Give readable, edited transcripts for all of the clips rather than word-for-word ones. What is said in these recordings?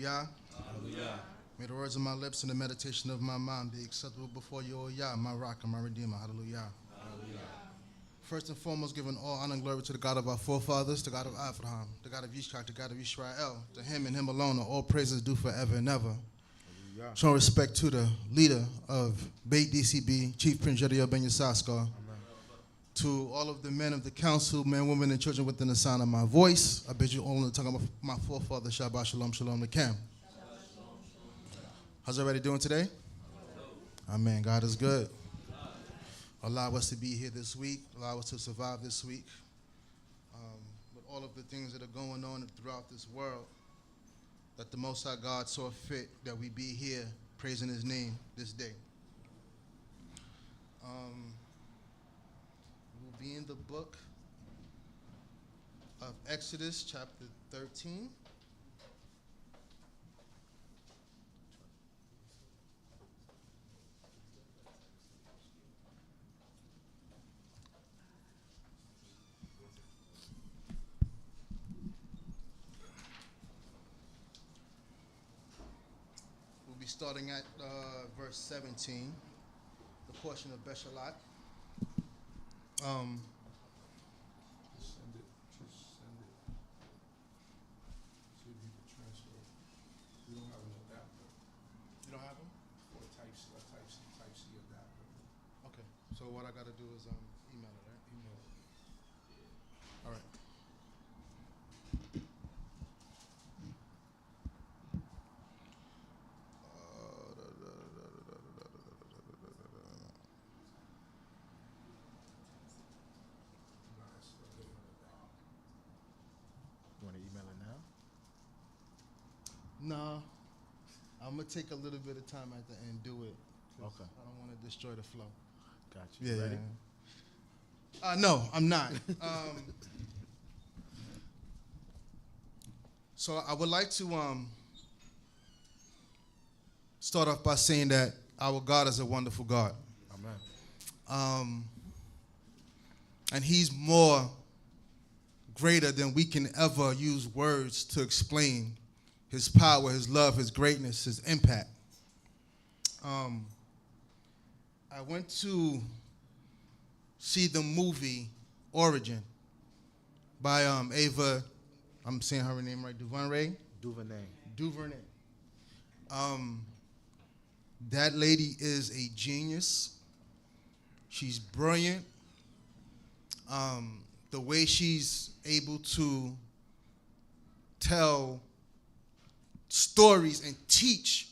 Yah. Hallelujah. May the words of my lips and the meditation of my mind be acceptable before you, O Yah, my rock and my redeemer. Hallelujah. Hallelujah. First and foremost, giving all honor and glory to the God of our forefathers, the God of Abraham, the God of Yitzchak, the God of Yisrael. To him and him alone are all praises due forever and ever. Hallelujah. Showing respect to the leader of D.C.B, Chief Prince Jediel Ben Yissaskar. To all of the men of the council, men, women, and children within the sound of my voice, I bid you all in the tongue of my forefather, Shabbat Shalom, Shalom Lekam. How's everybody doing today? Amen. God is good. Allow us to be here this week. Allow us to survive this week. With all of the things that are going on throughout this world, that the Most High God saw fit that we be here praising his name this day. We'll be in the book of Exodus, chapter 13. We'll be starting at verse 17, the portion of Beshalach. Just send it. See if you can transfer. We don't have an adapter. You don't have them? For a Type C adapter. Okay. So what I got to do is email it, right? Email. All right. You want to email it now? No, I'm gonna take a little bit of time at the end, do it. Okay. I don't want to destroy the flow. Got you. Ready? No, I'm not. So I would like to start off by saying that our God is a wonderful God. Amen. And he's more greater than we can ever use words to explain his power, his love, his greatness, his impact. I went to see the movie Origin by Ava, I'm saying her name right, DuVernay. That lady is a genius. She's brilliant. The way she's able to tell stories and teach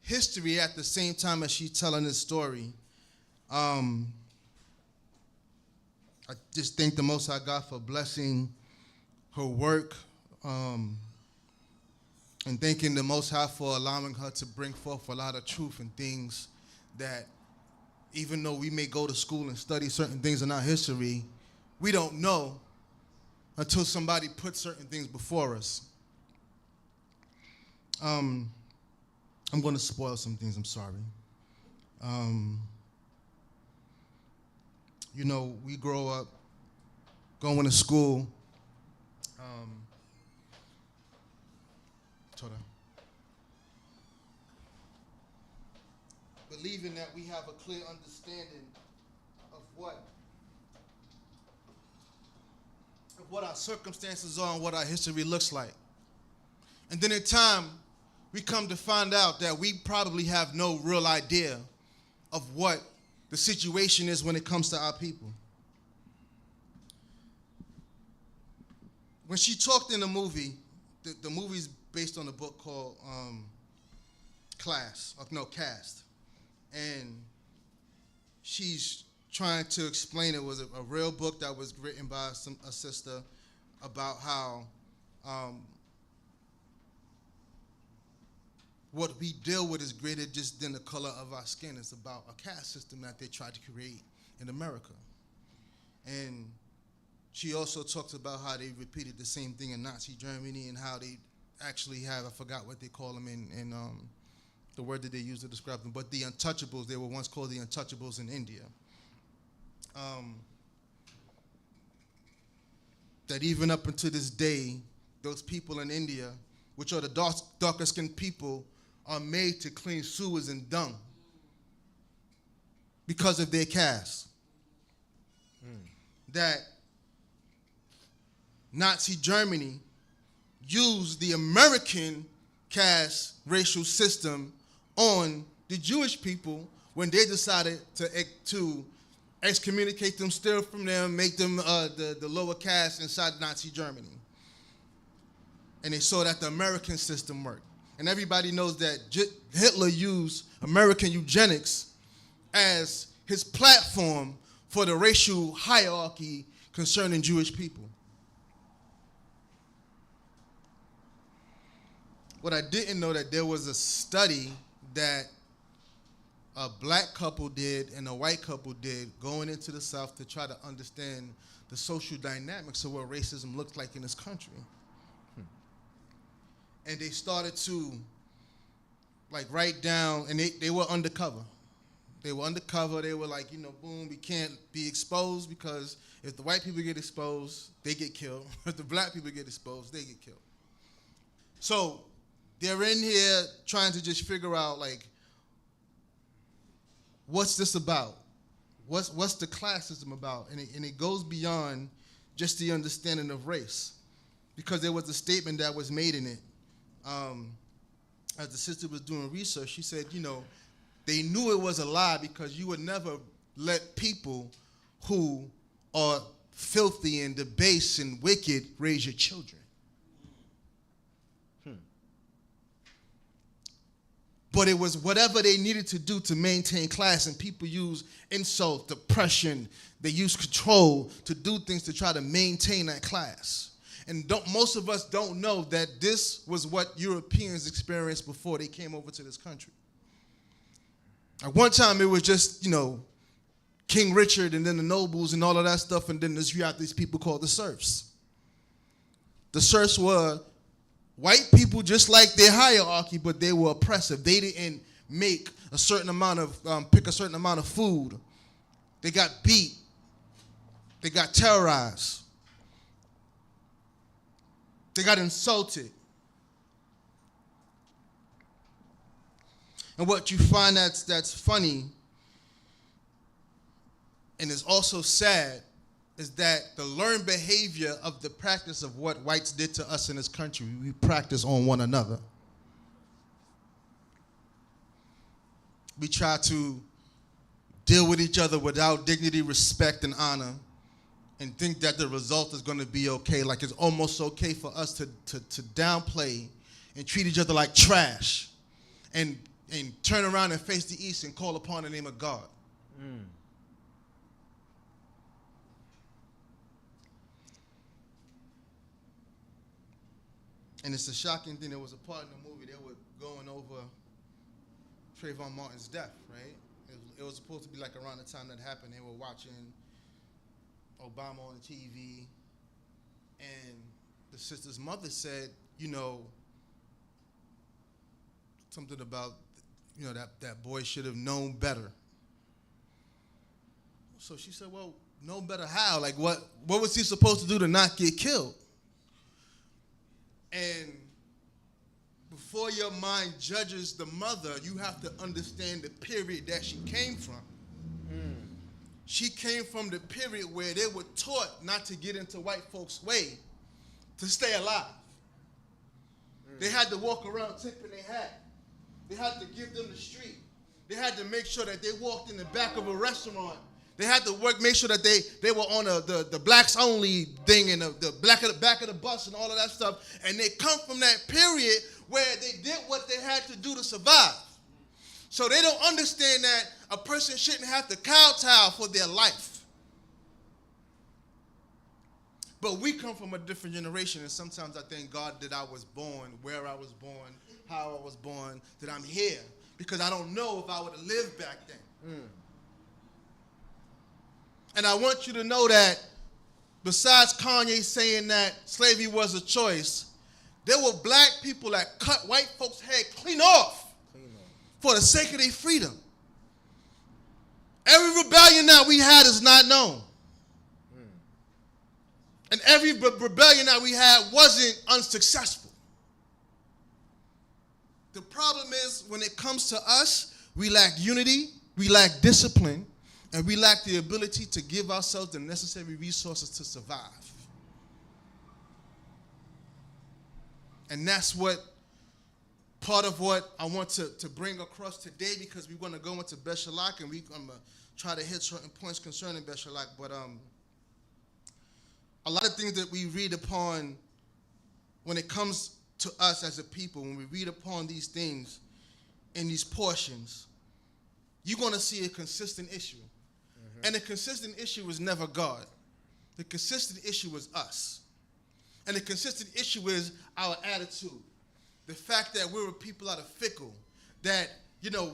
history at the same time as she's telling this story. I just thank the Most High God for blessing her work, and thanking the Most High for allowing her to bring forth a lot of truth and things that even though we may go to school and study certain things in our history, we don't know until somebody puts certain things before us. I'm going to spoil some things, I'm sorry. You know, we grow up going to school, torah, believing that we have a clear understanding of what our circumstances are and what our history looks like. And then in time, we come to find out that we probably have no real idea of what the situation is when it comes to our people. When she talked in the movie, the movie's based on a book called Cast. And she's trying to explain it was a real book that was written by a sister about how what we deal with is greater just than the color of our skin. It's about a caste system that they tried to create in America. And she also talks about how they repeated the same thing in Nazi Germany and how they actually have, I forgot what they call them in the word that they use to describe them, but the untouchables, they were once called the untouchables in India. That even up until this day, those people in India which are the darker skinned people, are made to clean sewers and dung because of their caste. That Nazi Germany used the American caste racial system on the Jewish people when they decided to excommunicate them, steal from them, make them the lower caste inside Nazi Germany. And they saw that the American system worked. And everybody knows that Hitler used American eugenics as his platform for the racial hierarchy concerning Jewish people. What I didn't know, that there was a study that a black couple did and a white couple did going into the South to try to understand the social dynamics of what racism looks like in this country. And they started to write down, and they were undercover. They were undercover. They were like, boom, we can't be exposed, because if the white people get exposed, they get killed. If the black people get exposed, they get killed. So they're in here trying to just figure out, what's this about? What's the classism about? And it goes beyond just the understanding of race, because there was a statement that was made in it. As the sister was doing research, she said, they knew it was a lie, because you would never let people who are filthy and debased and wicked raise your children. But it was whatever they needed to do to maintain class, and people use insult, depression, they use control to do things to try to maintain that class. And most of us don't know that this was what Europeans experienced before they came over to this country. At one time, it was just, King Richard and then the nobles and all of that stuff, and then you have these people called the serfs. The serfs were white people just like their hierarchy, but they were oppressive. They didn't make a certain amount of, pick a certain amount of food. They got beat. They got terrorized. They got insulted. And what you find that's funny and is also sad is that the learned behavior of the practice of what whites did to us in this country, we practice on one another. We try to deal with each other without dignity, respect, and honor, and think that the result is going to be okay. Like it's almost okay for us to downplay and treat each other like trash, and turn around and face the east and call upon the name of God. And it's a shocking thing. There was a part in the movie, they were going over Trayvon Martin's death, right? It was supposed to be like around the time that happened. They were watching Obama on TV, and the sister's mother said, something about, that boy should have known better. So she said, well, know better how? Like, what was he supposed to do to not get killed? And before your mind judges the mother, you have to understand the period that she came from. She came from the period where they were taught not to get into white folks' way to stay alive. They had to walk around tipping their hat. They had to give them the street. They had to make sure that they walked in the back of a restaurant. They had to make sure that they were on the blacks only thing and the back of the bus and all of that stuff. And they come from that period where they did what they had to do to survive. So they don't understand that a person shouldn't have to kowtow for their life. But we come from a different generation, and sometimes I thank God that I was born, where I was born, how I was born, that I'm here, because I don't know if I would have lived back then. And I want you to know that besides Kanye saying that slavery was a choice, there were black people that cut white folks' head clean off for the sake of their freedom. Every rebellion that we had is not known. And every rebellion that we had wasn't unsuccessful. The problem is when it comes to us, we lack unity, we lack discipline, and we lack the ability to give ourselves the necessary resources to survive. And that's what part of what I want to bring across today, because we want to go into Beshalach, and I'm going to try to hit certain points concerning Beshalach. But a lot of things that we read upon when it comes to us as a people, when we read upon these things in these portions, you're going to see a consistent issue. Mm-hmm. And the consistent issue is never God. The consistent issue is us. And the consistent issue is our attitude. The fact that we're a people that are fickle. That,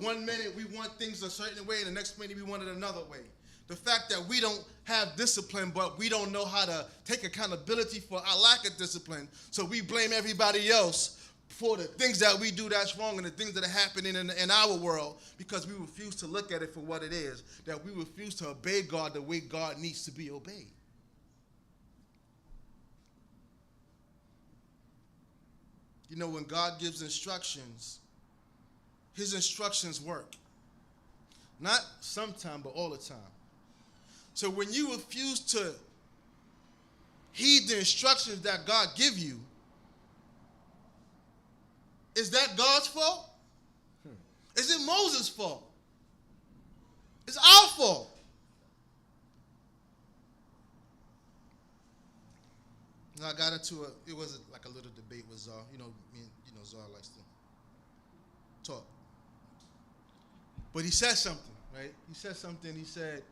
one minute we want things a certain way, and the next minute we want it another way. The fact that we don't have discipline, but we don't know how to take accountability for our lack of discipline. So we blame everybody else for the things that we do that's wrong and the things that are happening in our world, because we refuse to look at it for what it is. That we refuse to obey God the way God needs to be obeyed. When God gives instructions, his instructions work. Not sometime, but all the time. So when you refuse to heed the instructions that God give you, is that God's fault? Is it Moses' fault? It's our fault. And I got into it was like a little debate with Zar. Zar likes to talk. But he said something, right? He said,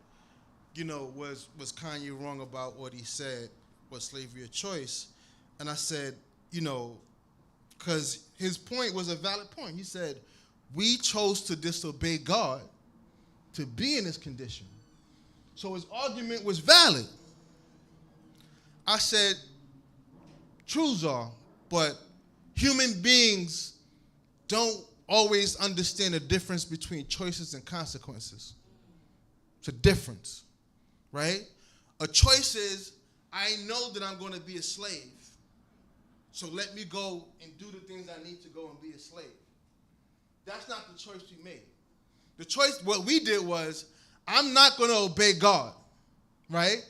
was Kanye wrong about what he said? Was slavery a choice? And I said, because his point was a valid point. He said, we chose to disobey God to be in this condition. So his argument was valid. I said, true, Zar, but human beings don't always understand the difference between choices and consequences. It's a difference, right? A choice is, I know that I'm going to be a slave, so let me go and do the things I need to go and be a slave. That's not the choice we made. The choice, what we did was, I'm not going to obey God, right?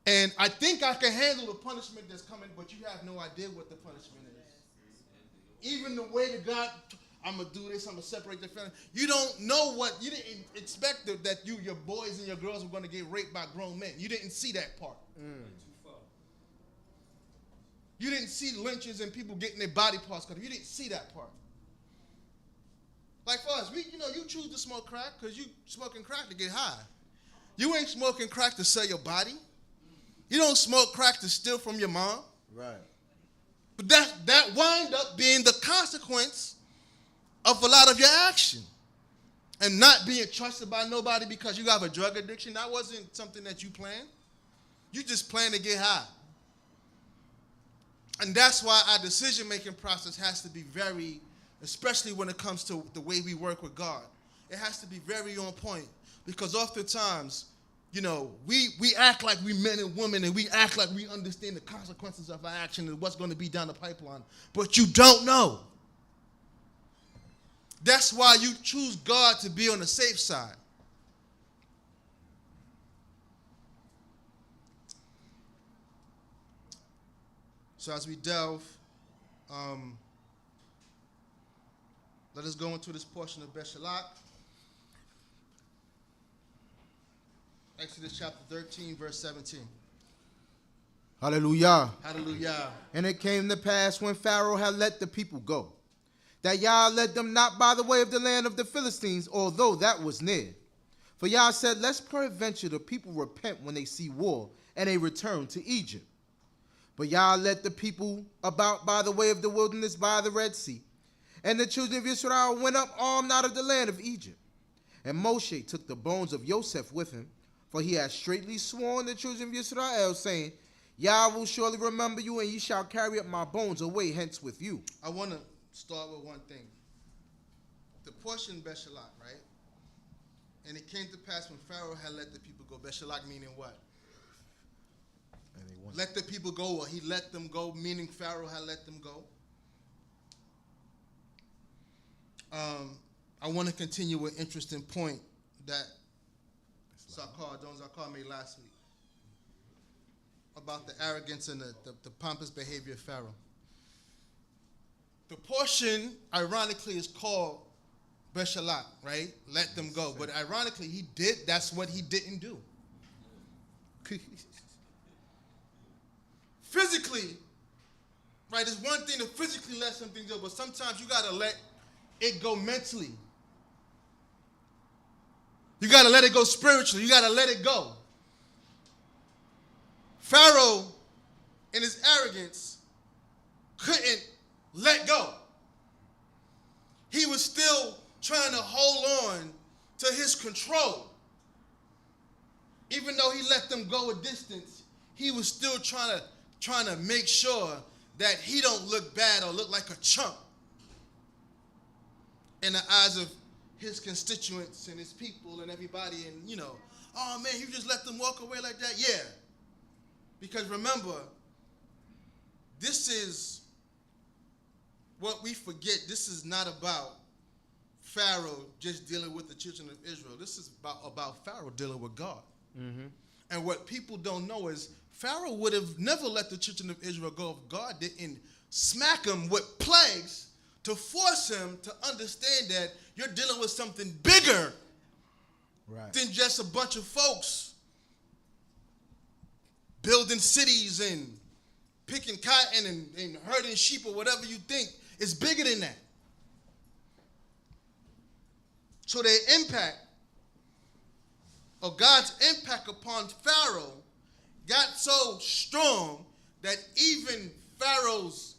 And I think I can handle the punishment that's coming, but you have no idea what the punishment is. Even the way that God, I'm going to do this, I'm going to separate the family. You don't know you didn't expect that your boys and your girls were going to get raped by grown men. You didn't see that part. You didn't see lynchings and people getting their body parts cut. You didn't see that part. Like for us, you choose to smoke crack because you smoking crack to get high. You ain't smoking crack to sell your body. You don't smoke crack to steal from your mom. Right. But that wind up being the consequence of a lot of your action. And not being trusted by nobody because you have a drug addiction. That wasn't something that you planned. You just planned to get high. And that's why our decision-making process has to be very, especially when it comes to the way we work with God, it has to be very on point. Because oftentimes, we act like we men and women, and we act like we understand the consequences of our action and what's going to be down the pipeline. But you don't know. That's why you choose God to be on the safe side. So as we delve, let us go into this portion of Beshalach. Exodus chapter 13, verse 17. Hallelujah. Hallelujah. And it came to pass when Pharaoh had let the people go, that Yah led them not by the way of the land of the Philistines, although that was near. For Yah said, lest peradventure the people repent when they see war, and they return to Egypt. But Yah led the people about by the way of the wilderness by the Red Sea. And the children of Israel went up armed out of the land of Egypt. And Moshe took the bones of Joseph with him, for he had straitly sworn the children of Israel, saying, Yah will surely remember you, and ye shall carry up my bones away hence with you. I want to start with one thing. The portion Beshalach, right? And it came to pass when Pharaoh had let the people go. Beshalach meaning what? Let the people go, or he let them go, meaning Pharaoh had let them go. I want to continue with an interesting point that Don Zakar made last week about the arrogance and the pompous behavior of Pharaoh. The portion, ironically, is called Beshalach, right? Let them go. But ironically, that's what he didn't do. Physically, right, it's one thing to physically let something go, but sometimes you got to let it go mentally. You got to let it go spiritually. You got to let it go. Pharaoh, in his arrogance, couldn't let go. He was still trying to hold on to his control. Even though he let them go a distance, he was still trying to make sure that he don't look bad or look like a chump in the eyes of his constituents and his people and everybody. And, you know, oh man, you just let them walk away like that? Yeah. Because remember, this is what we forget. This is not about Pharaoh just dealing with the children of Israel. This is about Pharaoh dealing with God. Mm-hmm. And what people don't know is Pharaoh would have never let the children of Israel go if God didn't smack him with plagues to force him to understand that you're dealing with something bigger than just a bunch of folks building cities and picking cotton and herding sheep or whatever you think. It's bigger than that. So their impact, or God's impact upon Pharaoh, got so strong that even Pharaoh's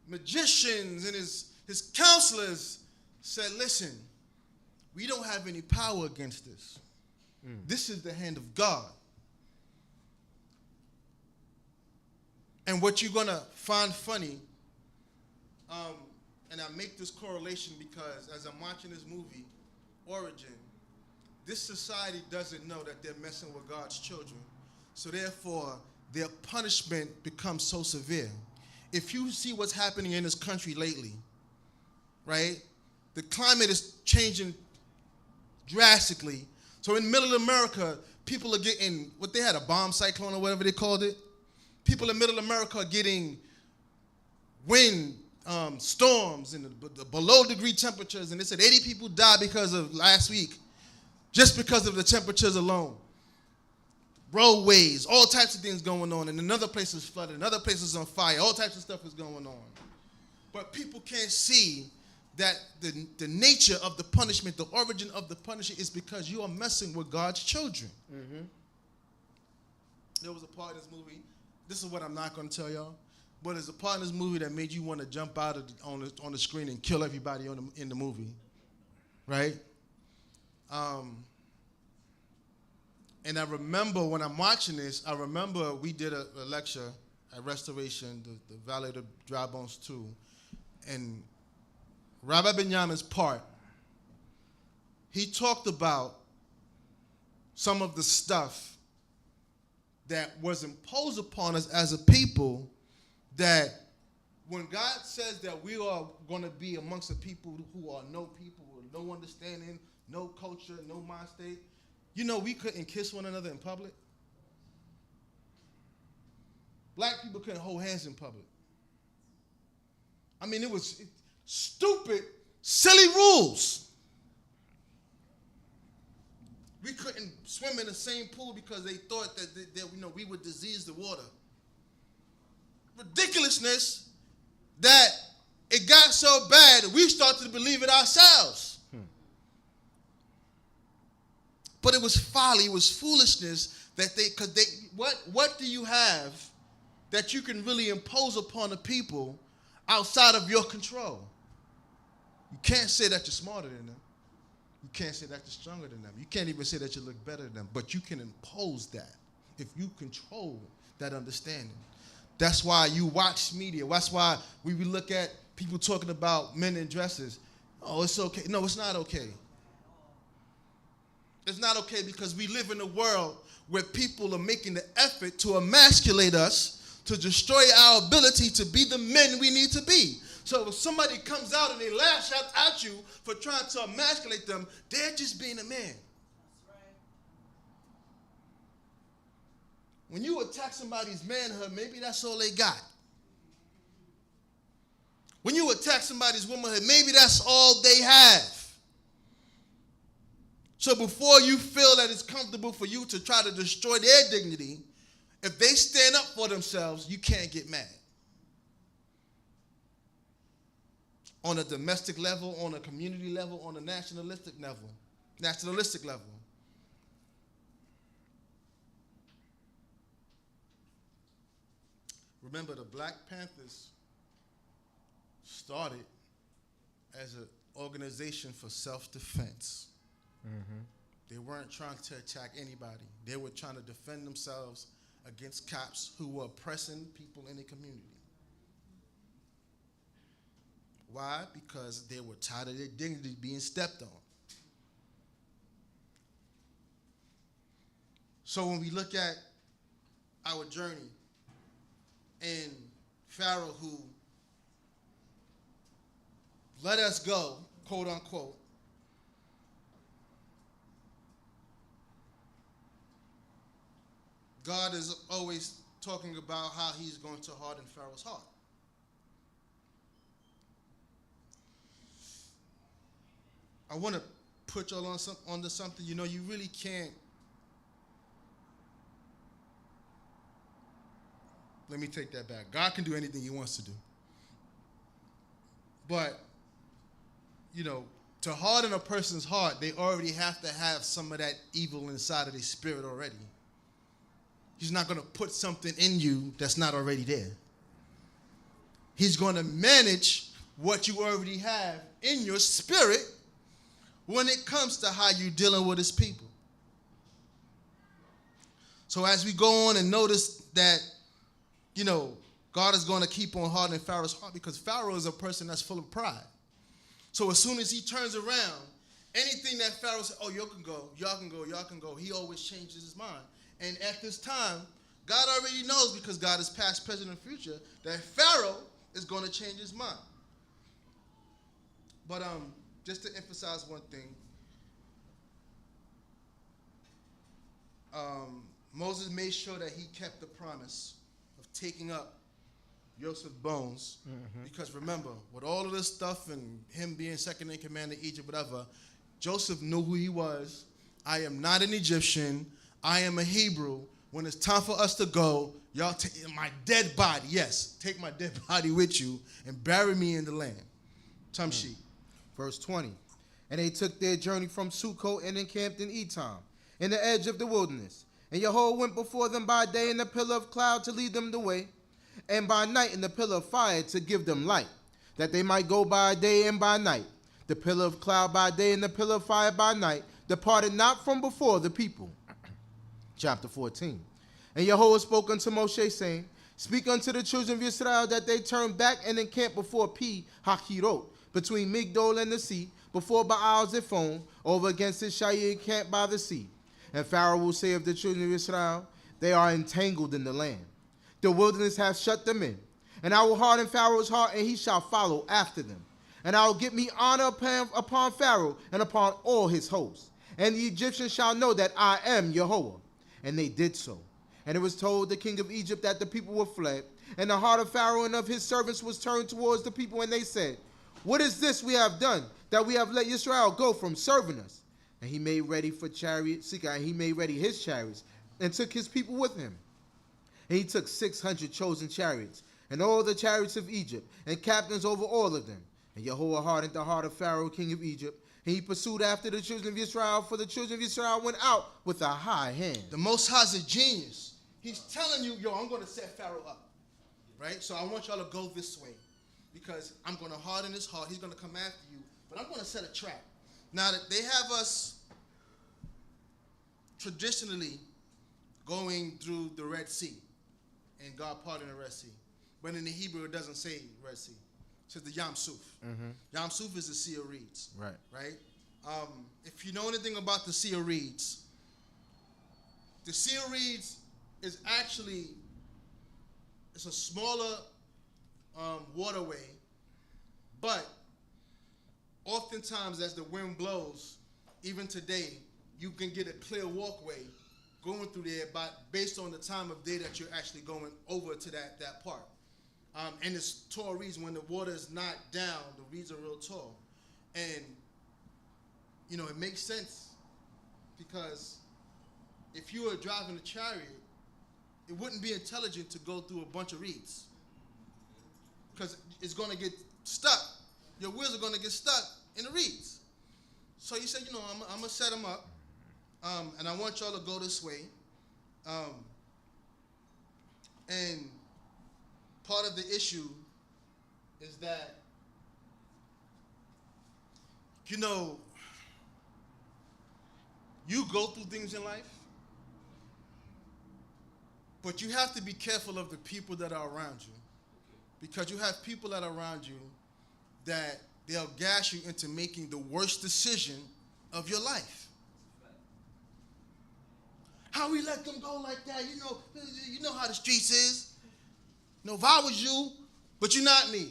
magicians and his counselors said, listen, we don't have any power against this. This is the hand of God. And what you're going to find funny, and I make this correlation because as I'm watching this movie, Origin, this society doesn't know that they're messing with God's children. So therefore, their punishment becomes so severe. If you see what's happening in this country lately, right? The climate is changing drastically. So in middle America, people are getting, what they had, a bomb cyclone or whatever they called it? People in middle America are getting wind storms and the below degree temperatures. And they said 80 people died because of last week, just because of the temperatures alone. Roadways, all types of things going on. And another place is flooded, another place is on fire. All types of stuff is going on. But people can't see that the nature of the punishment, the origin of the punishment is because you are messing with God's children. Mm-hmm. There was a part in this movie, this is what I'm not going to tell y'all, but there's a part in this movie that made you want to jump out on the screen and kill everybody in the movie, right? And I remember when I'm watching this, I remember we did a lecture at Restoration, the Valley of the Dry Bones 2, and Rabbi Benjamin's part, he talked about some of the stuff that was imposed upon us as a people, that when God says that we are going to be amongst a people who are no people, with no understanding, no culture, no mind state, you know we couldn't kiss one another in public. Black people couldn't hold hands in public. I mean, it was stupid, silly rules. We couldn't swim in the same pool because they thought that we would disease the water. Ridiculousness that it got so bad that we started to believe it ourselves. But it was folly, it was foolishness that what do you have that you can really impose upon the people outside of your control? You can't say that you're smarter than them. You can't say that you're stronger than them. You can't even say that you look better than them. But you can impose that if you control that understanding. That's why you watch media. That's why we look at people talking about men in dresses. Oh, it's okay. No, it's not okay. It's not okay because we live in a world where people are making the effort to emasculate us, to destroy our ability to be the men we need to be. So if somebody comes out and they lash out at you for trying to emasculate them, they're just being a man. That's right. When you attack somebody's manhood, maybe that's all they got. When you attack somebody's womanhood, maybe that's all they have. So before you feel that it's comfortable for you to try to destroy their dignity, if they stand up for themselves, you can't get mad. On a domestic level, on a community level, on a nationalistic level. Remember, the Black Panthers started as an organization for self-defense. Mm-hmm. They weren't trying to attack anybody. They were trying to defend themselves against cops who were oppressing people in the community. Why? Because they were tired of their dignity being stepped on. So when we look at our journey and Pharaoh, who let us go, quote unquote, God is always talking about how he's going to harden Pharaoh's heart. I want to put y'all onto something. You know, you really can't. Let me take that back. God can do anything he wants to do. But, you know, to harden a person's heart, they already have to have some of that evil inside of their spirit already. He's not going to put something in you that's not already there. He's going to manage what you already have in your spirit when it comes to how you're dealing with his people. So as we go on and notice that, you know, God is going to keep on hardening Pharaoh's heart, because Pharaoh is a person that's full of pride. So as soon as he turns around, anything that Pharaoh says, oh, y'all can go, he always changes his mind. And at this time, God already knows, because God is past, present, and future, that Pharaoh is going to change his mind. But just to emphasize one thing, Moses made sure that he kept the promise of taking up Joseph's bones, because remember, with all of this stuff and him being second in command of Egypt, whatever, Joseph knew who he was. I am not an Egyptian. I am a Hebrew. When it's time for us to go, y'all take my dead body. Yes, take my dead body with you and bury me in the land. Tamshi. Verse 20. And they took their journey from Sukkot and encamped in Etam, in the edge of the wilderness. And Yahweh went before them by day in the pillar of cloud to lead them the way, and by night in the pillar of fire to give them light, that they might go by day and by night. The pillar of cloud by day and the pillar of fire by night departed not from before the people. Chapter 14. And Yahweh spoke unto Moshe, saying, Speak unto the children of Yisrael that they turn back and encamp before Pi Hachirot, between Migdol and the sea, before Baal Zephon, over against his Sha'ir camp by the sea. And Pharaoh will say of the children of Israel, They are entangled in the land. The wilderness hath shut them in. And I will harden Pharaoh's heart, and he shall follow after them. And I will give me honor upon Pharaoh and upon all his hosts. And the Egyptians shall know that I am Yahweh. And they did so. And it was told the king of Egypt that the people were fled. And the heart of Pharaoh and of his servants was turned towards the people. And they said, What is this we have done, that we have let Yisrael go from serving us? And he made ready for chariots, and he made ready his chariots, and took his people with him. And he took 600 chosen chariots, and all the chariots of Egypt, and captains over all of them. And Yahweh hardened the heart of Pharaoh, king of Egypt, and he pursued after the children of Israel, for the children of Israel went out with a high hand. The Most High's a genius. He's telling you, yo, I'm going to set Pharaoh up, right? So I want y'all to go this way, because I'm going to harden his heart. He's going to come after you, but I'm going to set a trap. Now that they have us traditionally going through the Red Sea, and God parted the Red Sea. But in the Hebrew, it doesn't say Red Sea. It says the Yam Suf. Yam Suf is the Sea of Reeds. Right? If you know anything about the Sea of Reeds, the Sea of Reeds is actually, it's a smaller waterway But oftentimes as the wind blows, even today, you can get a clear walkway going through there based on the time of day that you're actually going over to that part. And it's tall reeds. When the water is not down, the reeds are real tall. And, you know, it makes sense because if you were driving a chariot, it wouldn't be intelligent to go through a bunch of reeds because it's going to get stuck. Your wheels are going to get stuck in the reeds. So you said, you know, I'm going to set them up, and I want y'all to go this way. And part of the issue is that, you know, you go through things in life, but you have to be careful of the people that are around you, because you have people that are around you that they'll gas you into making the worst decision of your life. How we let them go like that? You know how the streets is. You know, if I was you, but you're not me.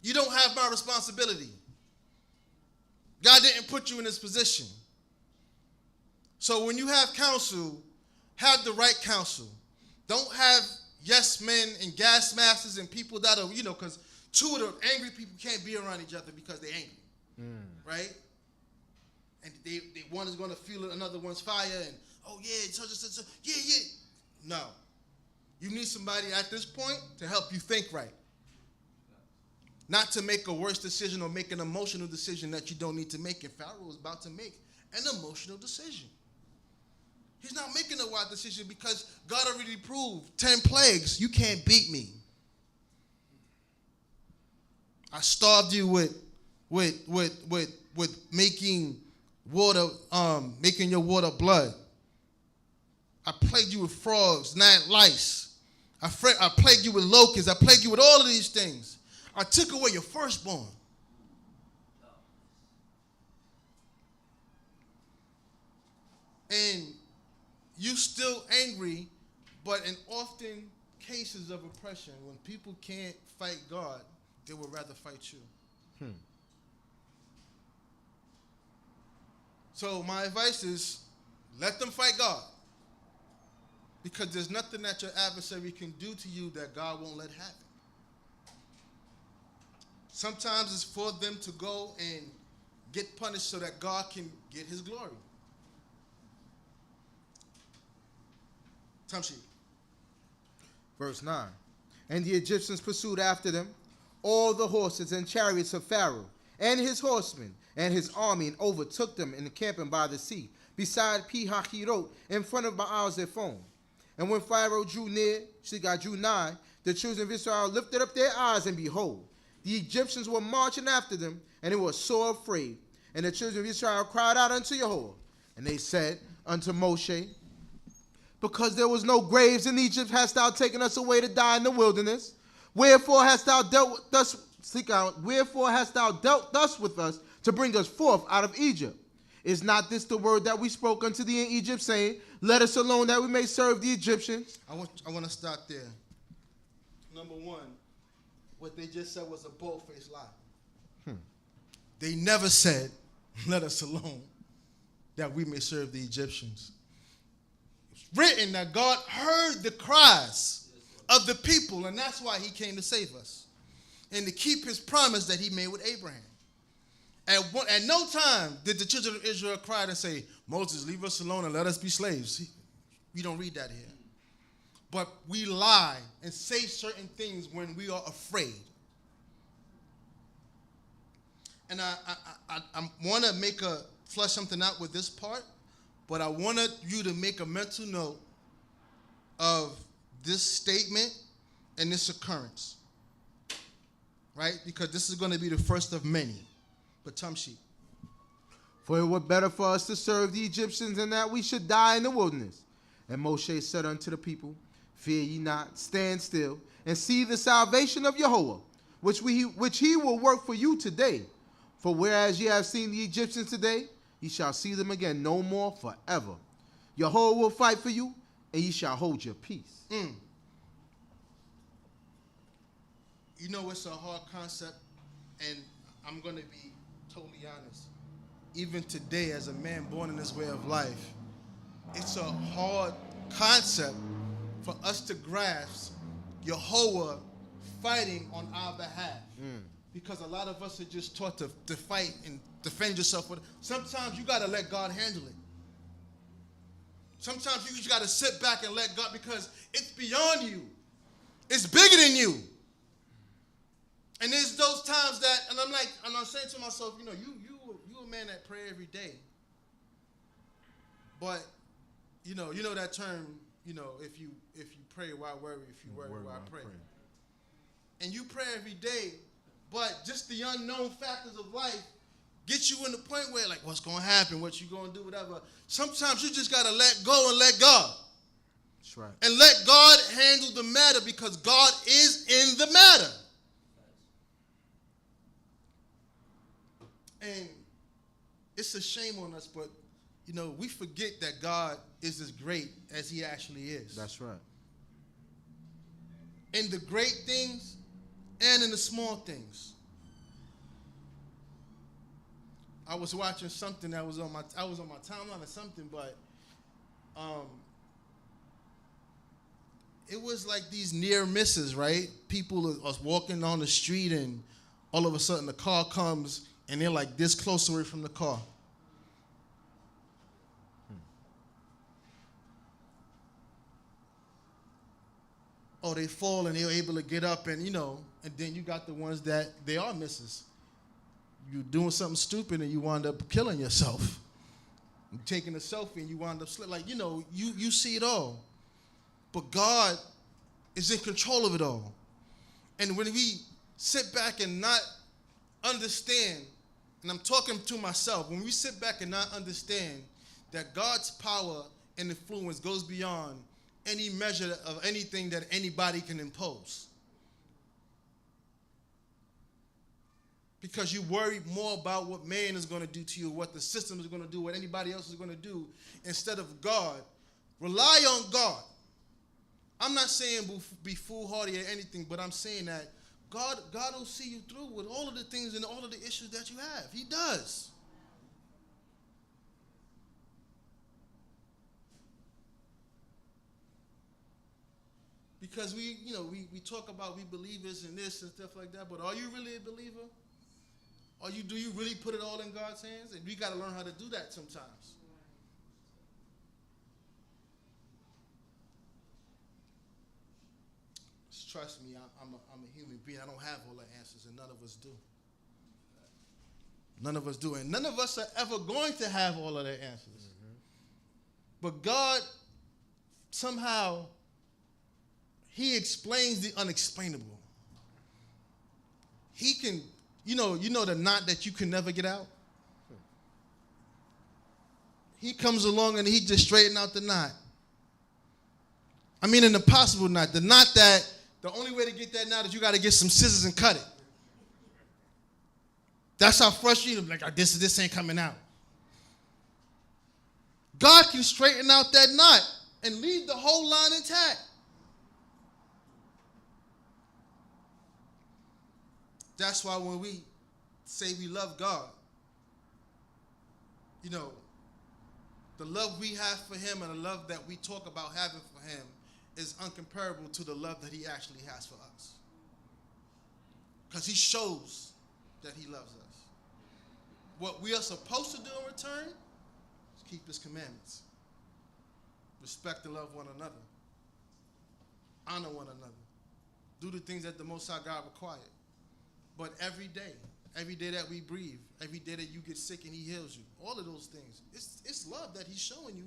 You don't have my responsibility. God didn't put you in this position. So when you have counsel, have the right counsel. Don't have yes men and gas masters and people that are, you know, because two of the angry people can't be around each other because they're angry, right? And they one is going to feel another one's fire and, oh yeah, yeah. No. You need somebody at this point to help you think right. Not to make a worse decision or make an emotional decision that you don't need to make. And Pharaoh was about to make an emotional decision. He's not making a wise decision because God already proved 10 plagues. You can't beat me. I starved you with making water, making your water blood. I plagued you with frogs, gnats, lice. I plagued you with locusts. I plagued you with all of these things. I took away your firstborn. And you still angry, but in often cases of oppression, when people can't fight God, they would rather fight you. So my advice is, let them fight God. Because there's nothing that your adversary can do to you that God won't let happen. Sometimes it's for them to go and get punished so that God can get his glory. Tamshi. Verse 9. And the Egyptians pursued after them all the horses and chariots of Pharaoh and his horsemen and his army, and overtook them encamping by the sea, beside Pi-Hahirot, in front of Baal-Zephon. And when Pharaoh drew nigh, the children of Israel lifted up their eyes, and behold, the Egyptians were marching after them, and they were sore afraid. And the children of Israel cried out unto Yahweh, and they said unto Moshe, because there was no graves in Egypt, hast thou taken us away to die in the wilderness? Wherefore hast thou dealt with us? Wherefore hast thou dealt thus with us to bring us forth out of Egypt? Is not this the word that we spoke unto thee in Egypt, saying, let us alone that we may serve the Egyptians? I want to start there. Number one, what they just said was a bold-faced lie. They never said, let us alone that we may serve the Egyptians. It's written that God heard the cries of the people, and that's why he came to save us and to keep his promise that he made with Abraham. At no time did the children of Israel cry and say, Moses, leave us alone and let us be slaves. We don't read that here. But we lie and say certain things when we are afraid. And I want to flesh something out with this part, but I wanted you to make a mental note of this statement and this occurrence, right? Because this is going to be the first of many. But Tamshi. For it were better for us to serve the Egyptians than that we should die in the wilderness. And Moshe said unto the people, fear ye not, stand still, and see the salvation of Yahweh, which he will work for you today. For whereas ye have seen the Egyptians today, ye shall see them again no more forever. Yahweh will fight for you, and ye shall hold your peace. You know, it's a hard concept, and I'm going to be totally honest. Even today, as a man born in this way of life, it's a hard concept for us to grasp Yehovah fighting on our behalf. Because a lot of us are just taught to fight and defend yourself. Sometimes you got to let God handle it. Sometimes you just got to sit back and let God, because it's beyond you. It's bigger than you. And there's those times that, and I'm saying to myself, you a man that pray every day. But, you know that term, if you pray, why worry? If you worry, why pray? And you pray every day, but just the unknown factors of life get you in the point where, like, what's going to happen, what you going to do, whatever. Sometimes you just got to let go and let God. That's right. And let God handle the matter, because God is in the matter. And it's a shame on us, but, we forget that God is as great as he actually is. That's right. In the great things and in the small things. I was watching something that was on my timeline or something, but it was like these near misses, right? People are walking on the street, and all of a sudden the car comes, and they're like this close away from the car. Or they fall and they're able to get up, and and then you got the ones that they are misses. You're doing something stupid and you wind up killing yourself. You're taking a selfie and you wind up slipping. Like, you see it all. But God is in control of it all. And when we sit back and not understand, and I'm talking to myself, when we sit back and not understand that God's power and influence goes beyond any measure of anything that anybody can impose. Because you worry more about what man is going to do to you, what the system is going to do, what anybody else is going to do, instead of God. Rely on God. I'm not saying be foolhardy or anything, but I'm saying that God will see you through with all of the things and all of the issues that you have. He does. Because we talk about we believers in this and stuff like that, but are you really a believer? Do you really put it all in God's hands? And we got to learn how to do that sometimes. Trust me, I'm a human being. I don't have all the answers, and none of us do. None of us do, and none of us are ever going to have all of the answers. Mm-hmm. But God, somehow, he explains the unexplainable. He can, you know the knot that you can never get out? He comes along and he just straightens out the knot. I mean an impossible knot. The knot that the only way to get that knot is you got to get some scissors and cut it. That's how frustrated, like, this ain't coming out. God can straighten out that knot and leave the whole line intact. That's why when we say we love God, the love we have for him and the love that we talk about having for him is incomparable to the love that he actually has for us. Because he shows that he loves us. What we are supposed to do in return is keep his commandments. Respect and love one another. Honor one another. Do the things that the Most High God required. But every day that we breathe, every day that you get sick and he heals you, all of those things, it's love that he's showing you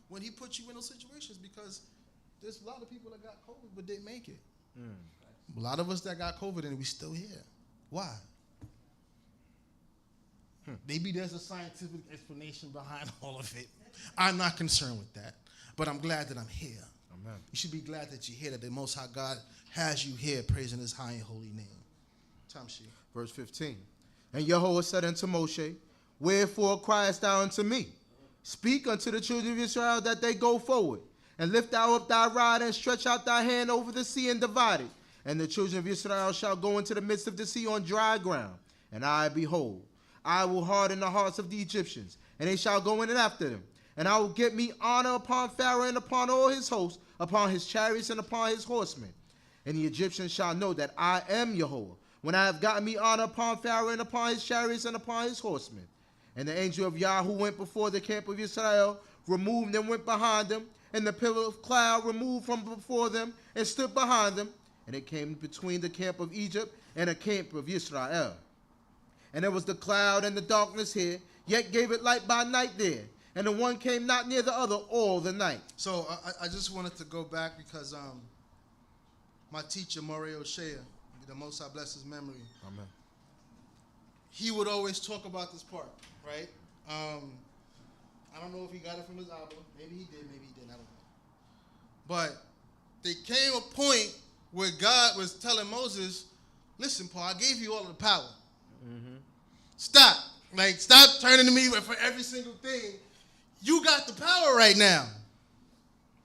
when he puts you in those situations, because there's a lot of people that got COVID but didn't make it. A lot of us that got COVID and we still here. Why? Maybe there's a scientific explanation behind all of it. I'm not concerned with that, but I'm glad that I'm here. Amen. You should be glad that you're here, that the Most High God has you here, praising his high and holy name. Verse 15. And Yehovah said unto Moshe, wherefore criest thou unto me? Speak unto the children of Israel that they go forward, and lift thou up thy rod, and stretch out thy hand over the sea, and divide it, And the children of Israel shall go into the midst of the sea on dry ground. And I, behold, I will harden the hearts of the Egyptians, and they shall go in and after them. And I will get me honor upon Pharaoh and upon all his hosts, upon his chariots and upon his horsemen. And the Egyptians shall know that I am Jehovah, when I have gotten me honor upon Pharaoh and upon his chariots and upon his horsemen. And the angel of Yah who went before the camp of Israel removed and went behind them, and the pillar of cloud removed from before them and stood behind them. And it came between the camp of Egypt and the camp of Israel. And there was the cloud and the darkness here, yet gave it light by night there. And the one came not near the other all the night. So I just wanted to go back because my teacher, Mario Shea, the Most High bless his memory. Amen. He would always talk about this part, right? I don't know if he got it from his album. Maybe he did, maybe he didn't. I don't know. But there came a point where God was telling Moses, listen, Paul, I gave you all of the power. Mm-hmm. Stop. Like, stop turning to me for every single thing. You got the power right now.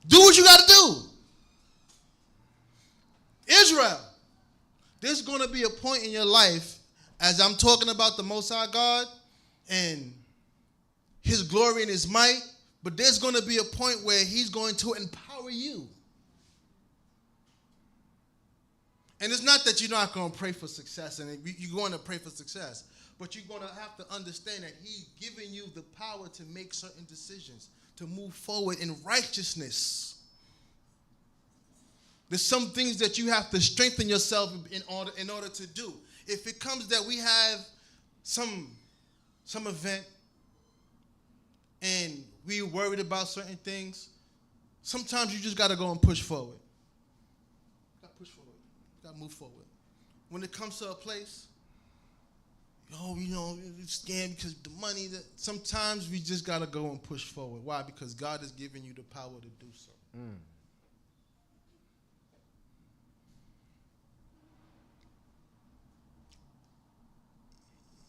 Do what you got to do. Israel, there's going to be a point in your life, as I'm talking about the Most High God and his glory and his might, but there's going to be a point where he's going to empower you. And it's not that you're not going to pray for success, and you're going to pray for success, but you're going to have to understand that he's giving you the power to make certain decisions, to move forward in righteousness. There's some things that you have to strengthen yourself in order to do. If it comes that we have some event and we're worried about certain things, sometimes you just got to go and push forward. Move forward. When it comes to a place, it's scam because the money. Sometimes we just got to go and push forward. Why? Because God has given you the power to do so. Mm.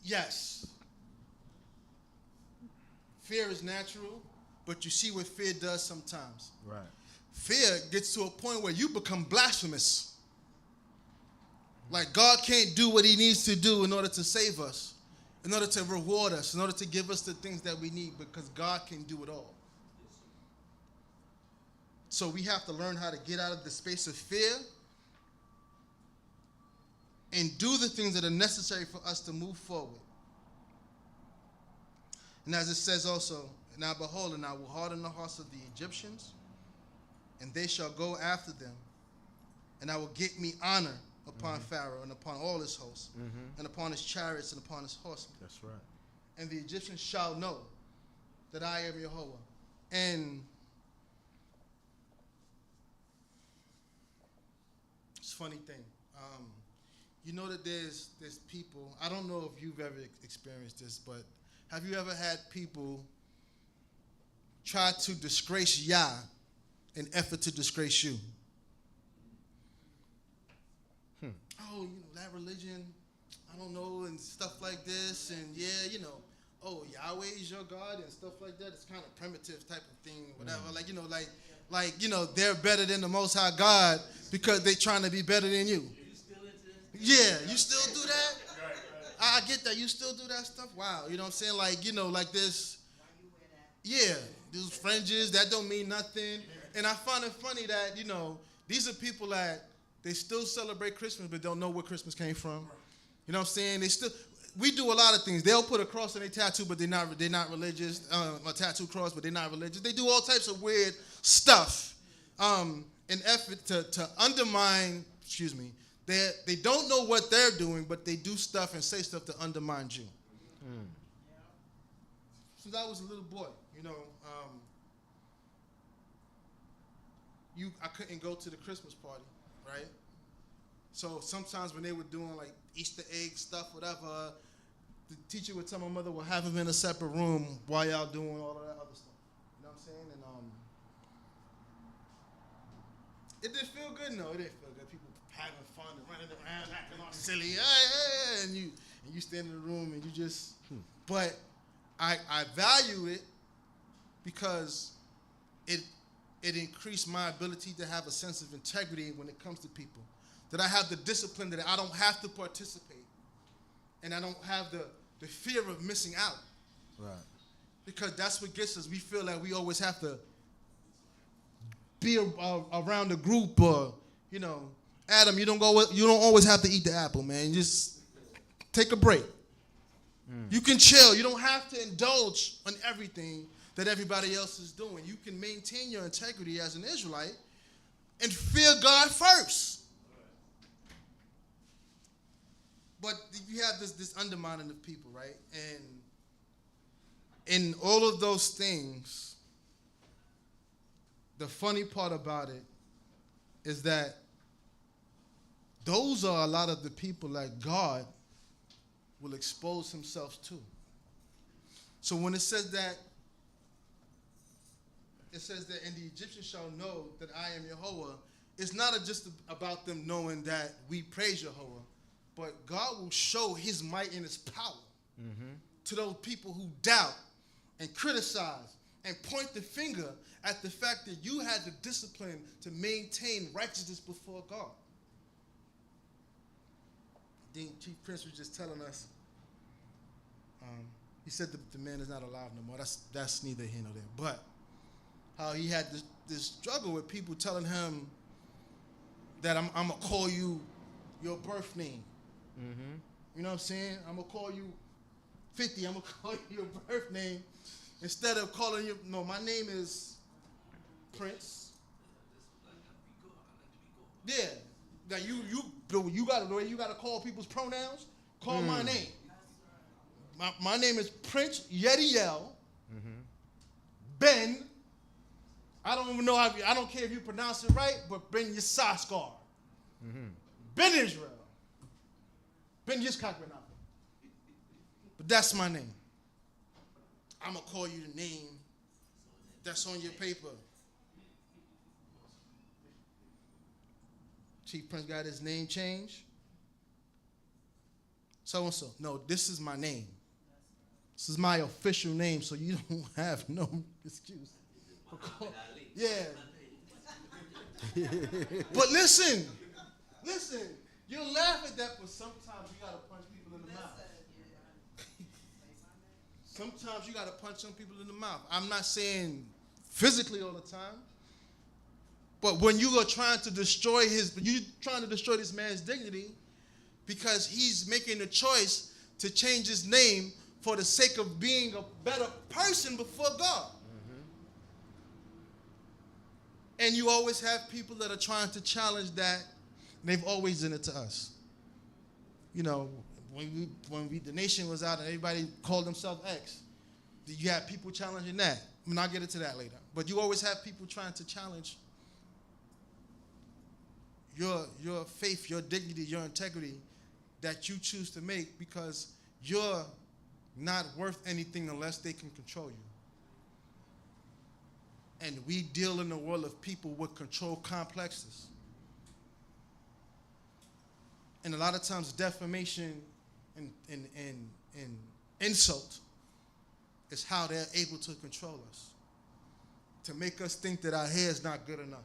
Yes. Fear is natural, but you see what fear does sometimes. Right. Fear gets to a point where you become blasphemous. Like God can't do what he needs to do in order to save us, in order to reward us, in order to give us the things that we need, because God can do it all. So we have to learn how to get out of the space of fear and do the things that are necessary for us to move forward. And as it says also, now behold, and I will harden the hearts of the Egyptians, and they shall go after them, and I will get me honor upon Pharaoh and upon all his hosts, and upon his chariots and upon his horsemen. That's right. And the Egyptians shall know that I am Jehovah. And it's a funny thing. You know that there's people, I don't know if you've ever experienced this, but have you ever had people try to disgrace Yah in effort to disgrace you? Oh, that religion, I don't know, and stuff like this, and Yahweh is your God and stuff like that. It's kind of primitive type of thing, whatever. They're better than the Most High God because they're trying to be better than you. Yeah, you still do that? I get that. You still do that stuff? Wow. You know what I'm saying? Like this. Yeah, these fringes, that don't mean nothing. And I find it funny that, these are people that they still celebrate Christmas but don't know where Christmas came from. You know what I'm saying? We do a lot of things. They'll put a cross on their tattoo, but they're not religious. A tattoo cross, but they're not religious. They do all types of weird stuff in effort to undermine, they don't know what they're doing, but they do stuff and say stuff to undermine you. Mm. Since I was a little boy, I couldn't go to the Christmas party, right? So sometimes when they were doing like Easter egg stuff, whatever, the teacher would tell my mother, "Well, have them in a separate room while y'all doing all of that other stuff." You know what I'm saying? And it didn't feel good. No, it didn't feel good. People having fun and running around, acting all silly, and you stand in the room and you just. But I value it because it increased my ability to have a sense of integrity when it comes to people. that I have the discipline, that I don't have to participate, and I don't have the fear of missing out. Right. Because that's what gets us. We feel like we always have to be around the group, or, you know, Adam, you don't always have to eat the apple, man. Just take a break. You can chill. You don't have to indulge on everything that everybody else is doing. You can maintain your integrity as an Israelite and fear God first. But you have this undermining of people, right? And in all of those things, the funny part about it is that those are a lot of the people that God will expose himself to. So when it says that, and the Egyptians shall know that I am Yehovah, it's not just about them knowing that we praise Yehovah, but God will show his might and his power to those people who doubt and criticize and point the finger at the fact that you had the discipline to maintain righteousness before God. Then Chief Prince was just telling us, he said the man is not alive no more. That's neither here nor there. But how he had this struggle with people telling him that I'm going to call you your birth name. You know what I'm saying? I'm going to call you 50. I'm going to call you your birth name. Instead of calling you, no, my name is Prince. Yeah. Now you got the way you got to call people's pronouns. Call my name. My name is Prince Yediel Ben. I don't even know how. I don't care if you pronounce it right, but Ben Yissaskar. Ben Israel. Ben Yitzchak Ben Apple. But that's my name. I'm going to call you the name that's on your paper. Chief Prince got his name changed. So-and-so. No, this is my name. This is my official name, so you don't have no excuse. Yeah. But listen. You'll laugh at that, but sometimes you got to punch people in the mouth. Sometimes you got to punch some people in the mouth. I'm not saying physically all the time, but when you are trying to destroy this man's dignity because he's making a choice to change his name for the sake of being a better person before God. And you always have people that are trying to challenge that. And they've always done it to us. You know, when the nation was out and everybody called themselves X, you had people challenging that. I mean, I'll get into that later. But you always have people trying to challenge your faith, your dignity, your integrity that you choose to make because you're not worth anything unless they can control you. And we deal in a world of people with control complexes. And a lot of times defamation and insult is how they're able to control us. To make us think that our hair is not good enough.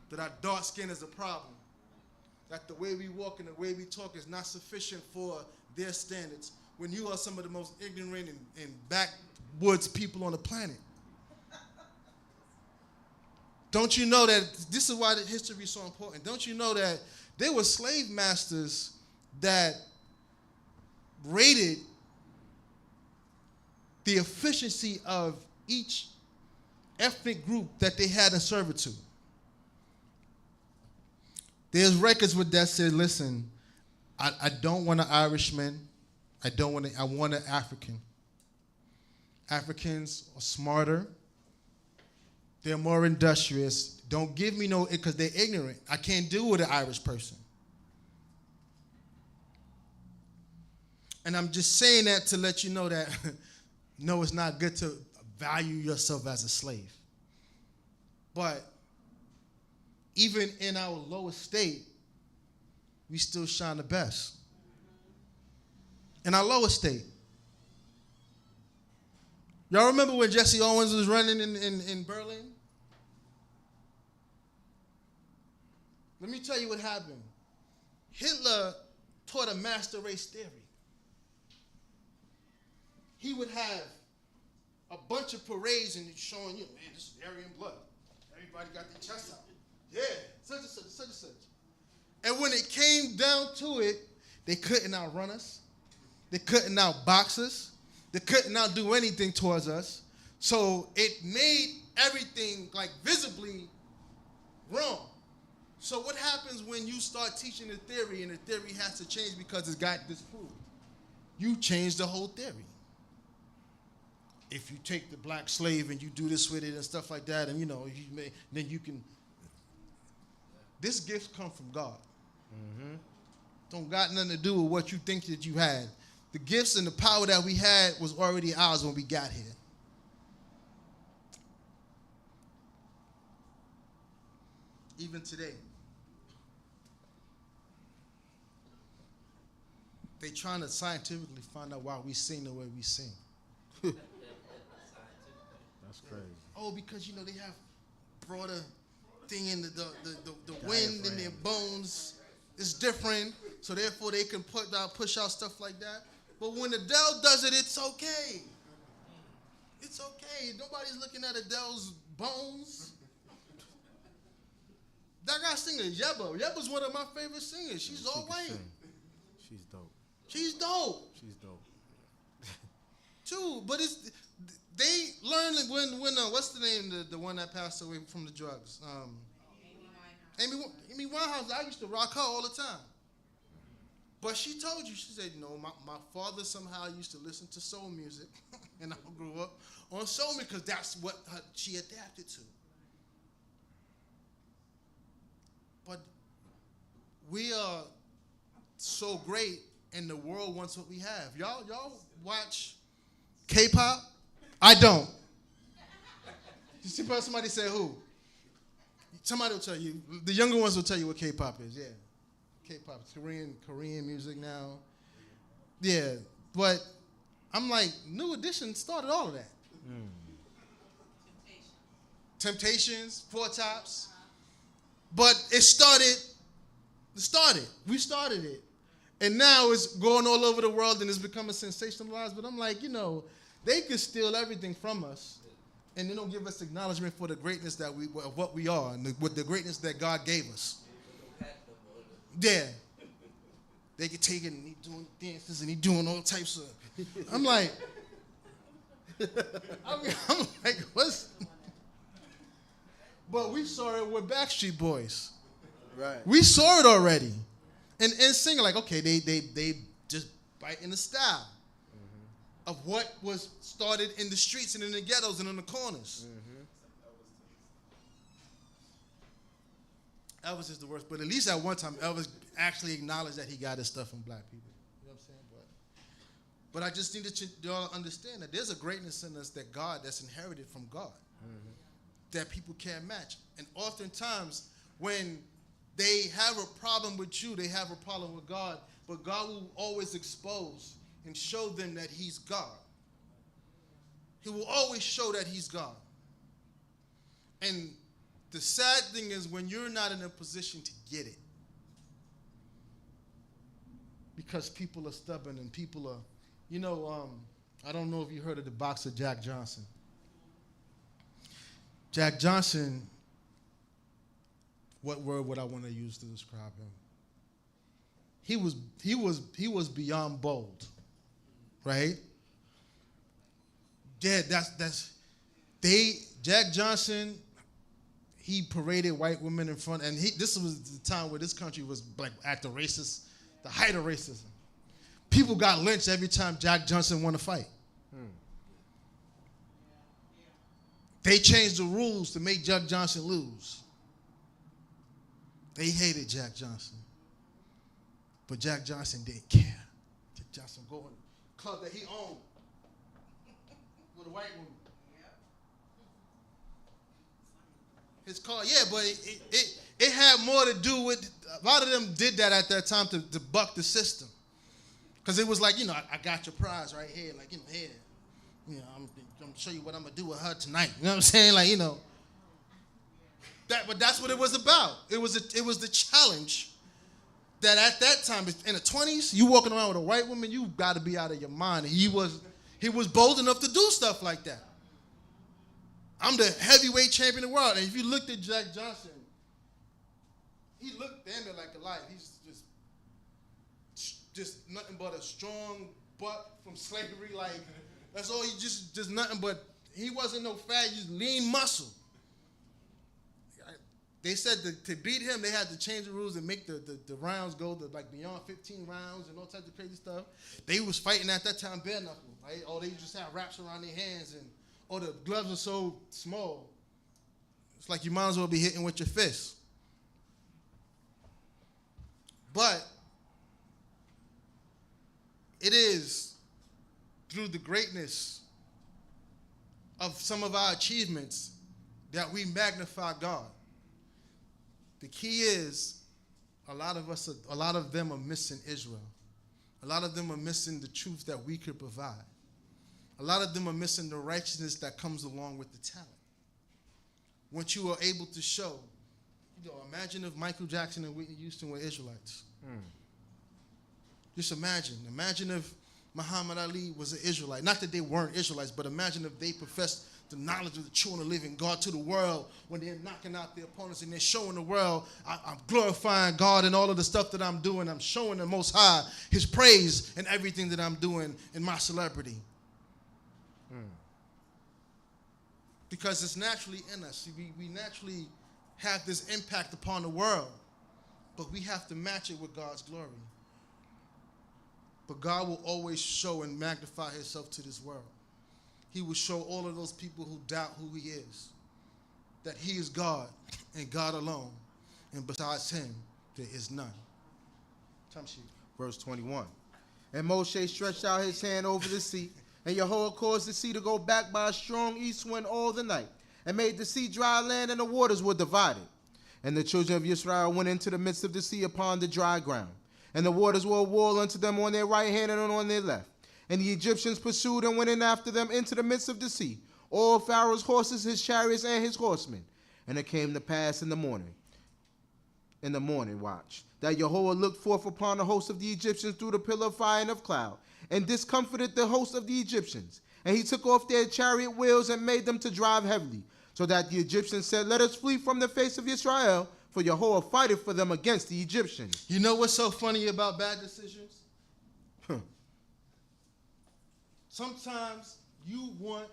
That our dark skin is a problem. That the way we walk and the way we talk is not sufficient for their standards. When you are some of the most ignorant and backwoods people on the planet. Don't you know that this is why the history is so important? Don't you know that there were slave masters that rated the efficiency of each ethnic group that they had in servitude? There's records with that said, listen, I don't want an Irishman. I want an African. Africans are smarter. They're more industrious. Don't give me no, because they're ignorant. I can't deal with an Irish person. And I'm just saying that to let you know that, no, it's not good to value yourself as a slave. But even in our lowest state, we still shine the best. In our lowest state. Y'all remember when Jesse Owens was running in Berlin? Let me tell you what happened. Hitler taught a master race theory. He would have a bunch of parades and showing you, man, this is Aryan blood. Everybody got their chest out. Yeah, such and such, such and such. And when it came down to it, they couldn't outrun us. They couldn't outbox us. They couldn't outdo anything towards us. So it made everything like visibly wrong. So what happens when you start teaching a theory and the theory has to change because it's got disproved? You change the whole theory. If you take the black slave and you do this with it and stuff like that, and then you can. This gift come from God. Mm-hmm. Don't got nothing to do with what you think that you had. The gifts and the power that we had was already ours when we got here. Even today, they trying to scientifically find out why we sing the way we sing. That's crazy. Oh, because they have broader thing in the wind in their bones. It's different, so therefore they can push out stuff like that. But when Adele does it, it's okay. It's okay. Nobody's looking at Adele's bones. That guy singer, Yebba. Yebba's one of my favorite singers. She's all white. She's dope. She's dope. She's dope. Too, but they learned when what's the name, the one that passed away from the drugs? Amy Winehouse. I used to rock her all the time. But she told you, she said, no, my father somehow used to listen to soul music, and I grew up on soul music because that's what she adapted to. But we are so great, and the world wants what we have. Y'all watch K-pop? I don't. You see somebody say who? Somebody will tell you. The younger ones will tell you what K-pop is, yeah. K-pop, Korean music now. Yeah, but I'm like, New Edition started all of that. Temptations, Four Tops. But it started. We started it. And now it's going all over the world and it's becoming sensationalized. But I'm like, they can steal everything from us. And they don't give us acknowledgement for the greatness of what we are and with the greatness that God gave us. Yeah. They can take it and he doing dances and he doing all types of. I'm like, what's. But we saw it with Backstreet Boys. Right. We saw it already. And singing like, okay, they just bite in the style of what was started in the streets and in the ghettos and in the corners. Elvis is the worst, but at least at one time, Elvis actually acknowledged that he got his stuff from black people. You know what I'm saying? But I just need y'all to understand that there's a greatness in us that's inherited from God that people can't match. And oftentimes, when they have a problem with you, they have a problem with God, but God will always expose and show them that he's God. He will always show that he's God. And the sad thing is when you're not in a position to get it, because people are stubborn and people are, I don't know if you heard of the boxer Jack Johnson. Jack Johnson, what word would I want to use to describe him? He was beyond bold, right? Yeah, Jack Johnson. He paraded white women in front, and this was the time where this country was like at the height of racism. People got lynched every time Jack Johnson won a fight. They changed the rules to make Jack Johnson lose. They hated Jack Johnson. But Jack Johnson didn't care. Jack Johnson going to the club that he owned with a white woman. His car, yeah, but it had more to do with, a lot of them did that at that time to buck the system. Because it was like, I got your prize right here, like, here. I'm going to show you what I'm going to do with her tonight. You know what I'm saying? Like, but that's what it was about. It was the challenge that at that time, in the 20s, you walking around with a white woman, you got to be out of your mind. And he was bold enough to do stuff like that. I'm the heavyweight champion of the world. And if you looked at Jack Johnson, he looked damn near like a light. He's just nothing but a strong butt from slavery. Like, that's all. He just nothing but, he wasn't no fat, just lean muscle. They said to beat him, they had to change the rules and make the rounds go to like beyond 15 rounds and all types of crazy stuff. They was fighting at that time bare knuckle, right? Or they just had wraps around their hands, and or the gloves are so small. It's like you might as well be hitting with your fist. But it is through the greatness of some of our achievements that we magnify God. The key is a lot of them are missing Israel. A lot of them are missing the truth that we could provide. A lot of them are missing the righteousness that comes along with the talent. Once you are able to show, imagine if Michael Jackson and Whitney Houston were Israelites. Just imagine. Imagine if Muhammad Ali was an Israelite. Not that they weren't Israelites, but imagine if they professed the knowledge of the true and the living God to the world when they're knocking out their opponents and they're showing the world, I'm glorifying God in all of the stuff that I'm doing. I'm showing the Most High his praise in everything that I'm doing in my celebrity. Because it's naturally in us. We naturally have this impact upon the world, but we have to match it with God's glory. But God will always show and magnify himself to this world. He will show all of those people who doubt who he is, that he is God and God alone, and besides him, there is none. Verse 21. And Moshe stretched out his hand over the sea, and Yahweh caused the sea to go back by a strong east wind all the night, and made the sea dry land, and the waters were divided. And the children of Yisrael went into the midst of the sea upon the dry ground, and the waters were a wall unto them on their right hand and on their left. And the Egyptians pursued and went in after them into the midst of the sea, all Pharaoh's horses, his chariots, and his horsemen. And it came to pass in the morning watch, that Yahweh looked forth upon the host of the Egyptians through the pillar of fire and of cloud, and discomfited the host of the Egyptians. And he took off their chariot wheels and made them to drive heavily, so that the Egyptians said, let us flee from the face of Israel, for Yahweh fighteth for them against the Egyptians. You know what's so funny about bad decisions? Sometimes you want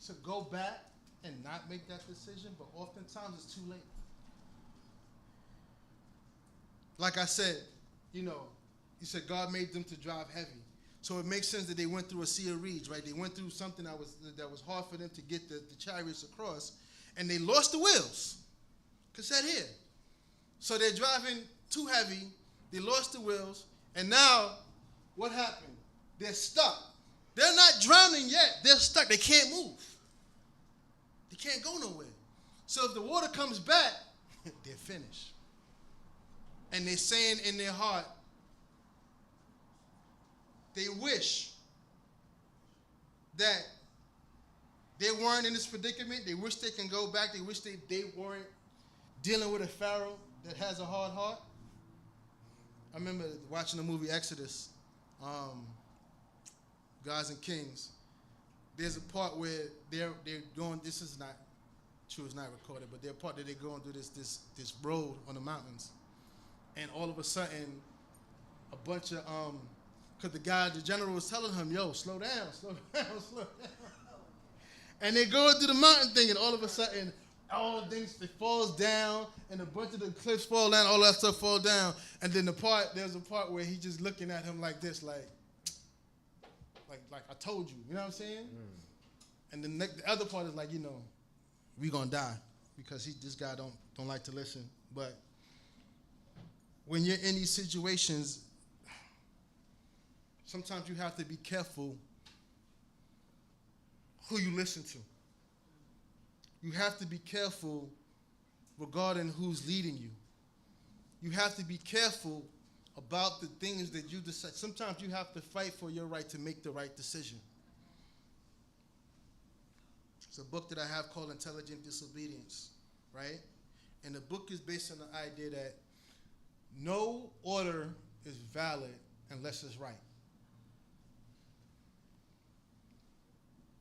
to go back and not make that decision, but oftentimes it's too late. Like I said, you said God made them to drive heavy. So it makes sense that they went through a sea of reeds, right? They went through something that was hard for them to get the chariots across, and they lost the wheels. Cassette here. So they're driving too heavy, they lost the wheels, and now what happened? They're stuck. They're not drowning yet. They're stuck. They can't move. They can't go nowhere. So if the water comes back, they're finished. And they're saying in their heart, they wish that they weren't in this predicament. They wish they can go back. They wish they weren't dealing with a Pharaoh that has a hard heart. I remember watching the movie Exodus, Gods and Kings. There's a part where they're going, this is not true, it's not recorded, but there's a part that they're going through this road on the mountains. And all of a sudden, a bunch of, because the general was telling him, yo, slow down. And they're going through the mountain thing, and all of a sudden, all things, it falls down, and a bunch of the cliffs fall down, all that stuff fall down. And then there's a part where he's just looking at him like this, like I told you, you know what I'm saying? And then the other part is like, we gonna die, because this guy don't like to listen. But when you're in these situations, sometimes you have to be careful who you listen to. You have to be careful regarding who's leading you. You have to be careful about the things that you decide. Sometimes you have to fight for your right to make the right decision. It's a book that I have called Intelligent Disobedience, right? And the book is based on the idea that No order is valid unless it's right.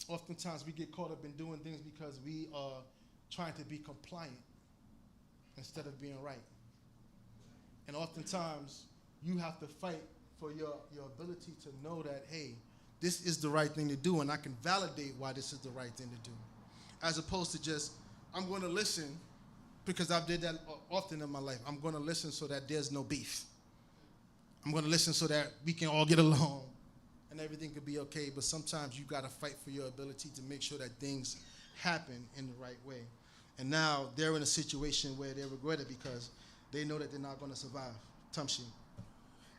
Oftentimes we get caught up in doing things because we are trying to be compliant instead of being right. And oftentimes you have to fight for your ability to know that, hey, this is the right thing to do, and I can validate why this is the right thing to do. As opposed to just, I'm going to listen because I've did that often in my life. I'm going to listen so that there's no beef. I'm going to listen so that we can all get along and everything could be okay. But sometimes you got to fight for your ability to make sure that things happen in the right way. And now they're in a situation where they regret it because they know that they're not going to survive. Tumshi.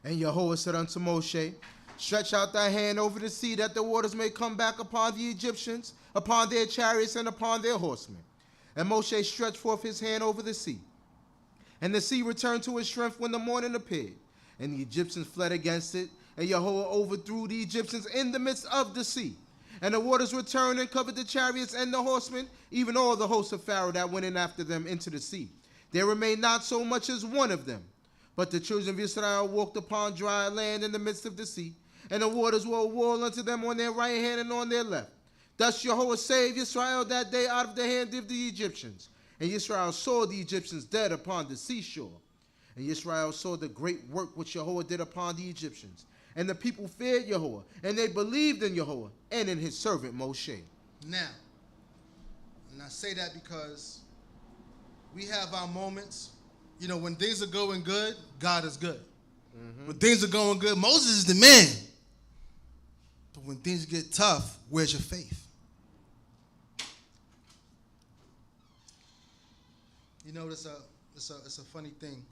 And Yahweh said unto Moshe, stretch out thy hand over the sea, that the waters may come back upon the Egyptians, upon their chariots, and upon their horsemen. And Moshe stretched forth his hand over the sea. And the sea returned to its strength when the morning appeared. And the Egyptians fled against it, and Yahweh overthrew the Egyptians in the midst of the sea. And the waters returned and covered the chariots and the horsemen, even all the hosts of Pharaoh that went in after them into the sea. There remained not so much as one of them. But the children of Israel walked upon dry land in the midst of the sea, and the waters were a wall unto them on their right hand and on their left. Thus Yahweh saved Israel that day out of the hand of the Egyptians. And Israel saw the Egyptians dead upon the seashore. And Israel saw the great work which Yahweh did upon the Egyptians. And the people feared Yahweh, and they believed in Yahweh and in his servant Moshe. Now, and I say that because we have our moments. You know, when things are going good, God is good. Mm-hmm. When things are going good, Moses is the man. But when things get tough, where's your faith? You know, it's a funny thing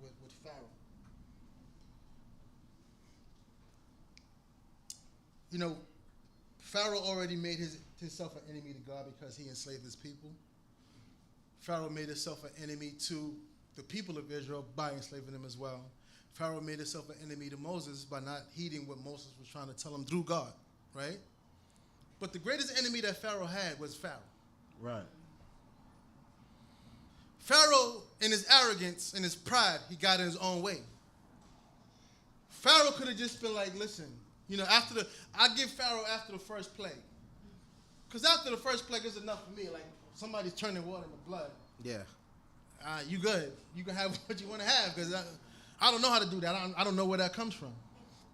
with Pharaoh. You know, Pharaoh already made himself an enemy to God because he enslaved his people. Pharaoh made himself an enemy to the people of Israel by enslaving them as well. Pharaoh made himself an enemy to Moses by not heeding what Moses was trying to tell him through God, right? But the greatest enemy that Pharaoh had was Pharaoh. Right. Pharaoh, in his arrogance and his pride, he got in his own way. Pharaoh could have just been like, listen, you know, I give Pharaoh after the first plague. Because after the first plague is enough for me. Like, somebody's turning water into blood. Yeah. You good. You can have what you want to have because I don't know how to do that. I don't know where that comes from.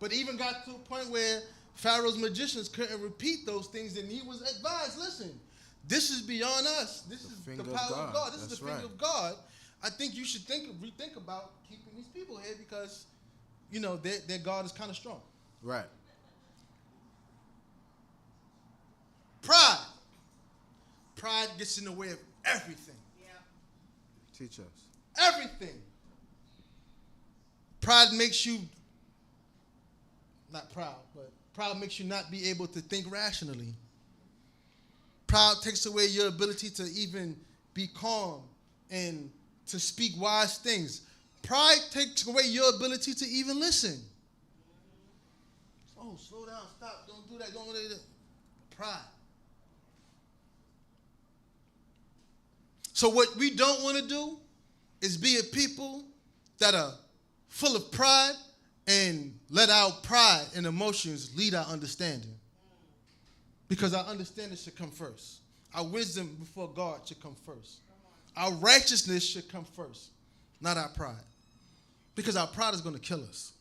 But even got to a point where Pharaoh's magicians couldn't repeat those things, and he was advised, listen, this is beyond us. This is the power of God. This is the finger of God. I think you should rethink about keeping these people here because, you know, their God is kind of strong. Right. Pride. Pride gets in the way of everything. Yeah. Teach us. Everything. Pride makes you, not proud, but pride makes you not be able to think rationally. Pride takes away your ability to even be calm and to speak wise things. Pride takes away your ability to even listen. Oh, slow down, stop, don't do that, don't do that. Pride. So what we don't want to do is be a people that are full of pride and let our pride and emotions lead our understanding. Because our understanding should come first. Our wisdom before God should come first. Our righteousness should come first, not our pride. Because our pride is going to kill us.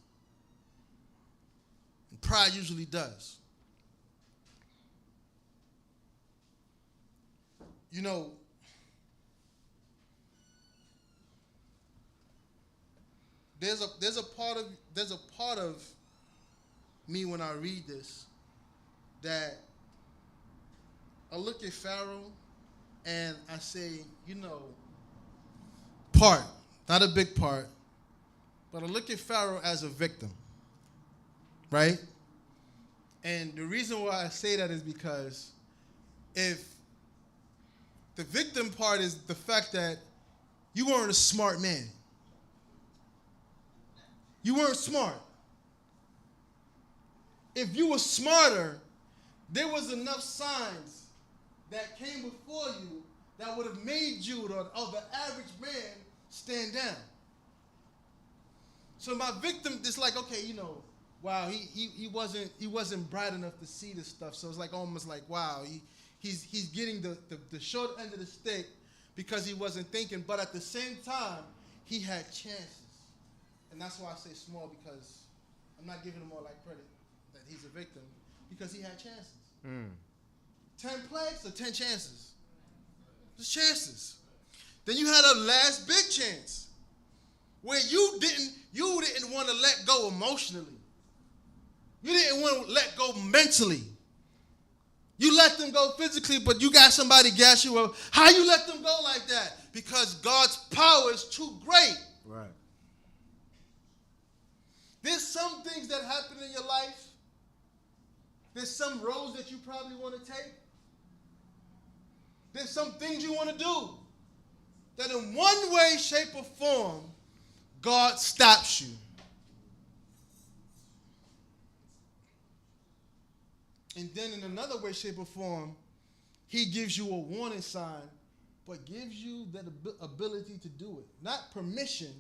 And pride usually does. You know, there's a part of me when I read this that I look at Pharaoh and I say, you know, not a big part, but I look at Pharaoh as a victim, right? And the reason why I say that is because if the victim part is the fact that you weren't a smart man. You weren't smart. If you were smarter, there was enough signs that came before you that would have made you, or the average man, stand down. So my victim is like, okay, wow, he wasn't bright enough to see this stuff. So it's like almost like, wow, he's getting the short end of the stick because he wasn't thinking. But at the same time, he had chances. And that's why I say small, because I'm not giving him all that credit that he's a victim, because he had chances. 10 plagues or 10 chances? There's chances. Then you had a last big chance where you didn't want to let go emotionally. You didn't want to let go mentally. You let them go physically, but you got somebody gas you up. How you let them go like that? Because God's power is too great. Right. There's some things that happen in your life. There's some roads that you probably want to take. There's some things you want to do that in one way, shape, or form, God stops you. And then in another way, shape, or form, he gives you a warning sign, but gives you that ability to do it. Not permission,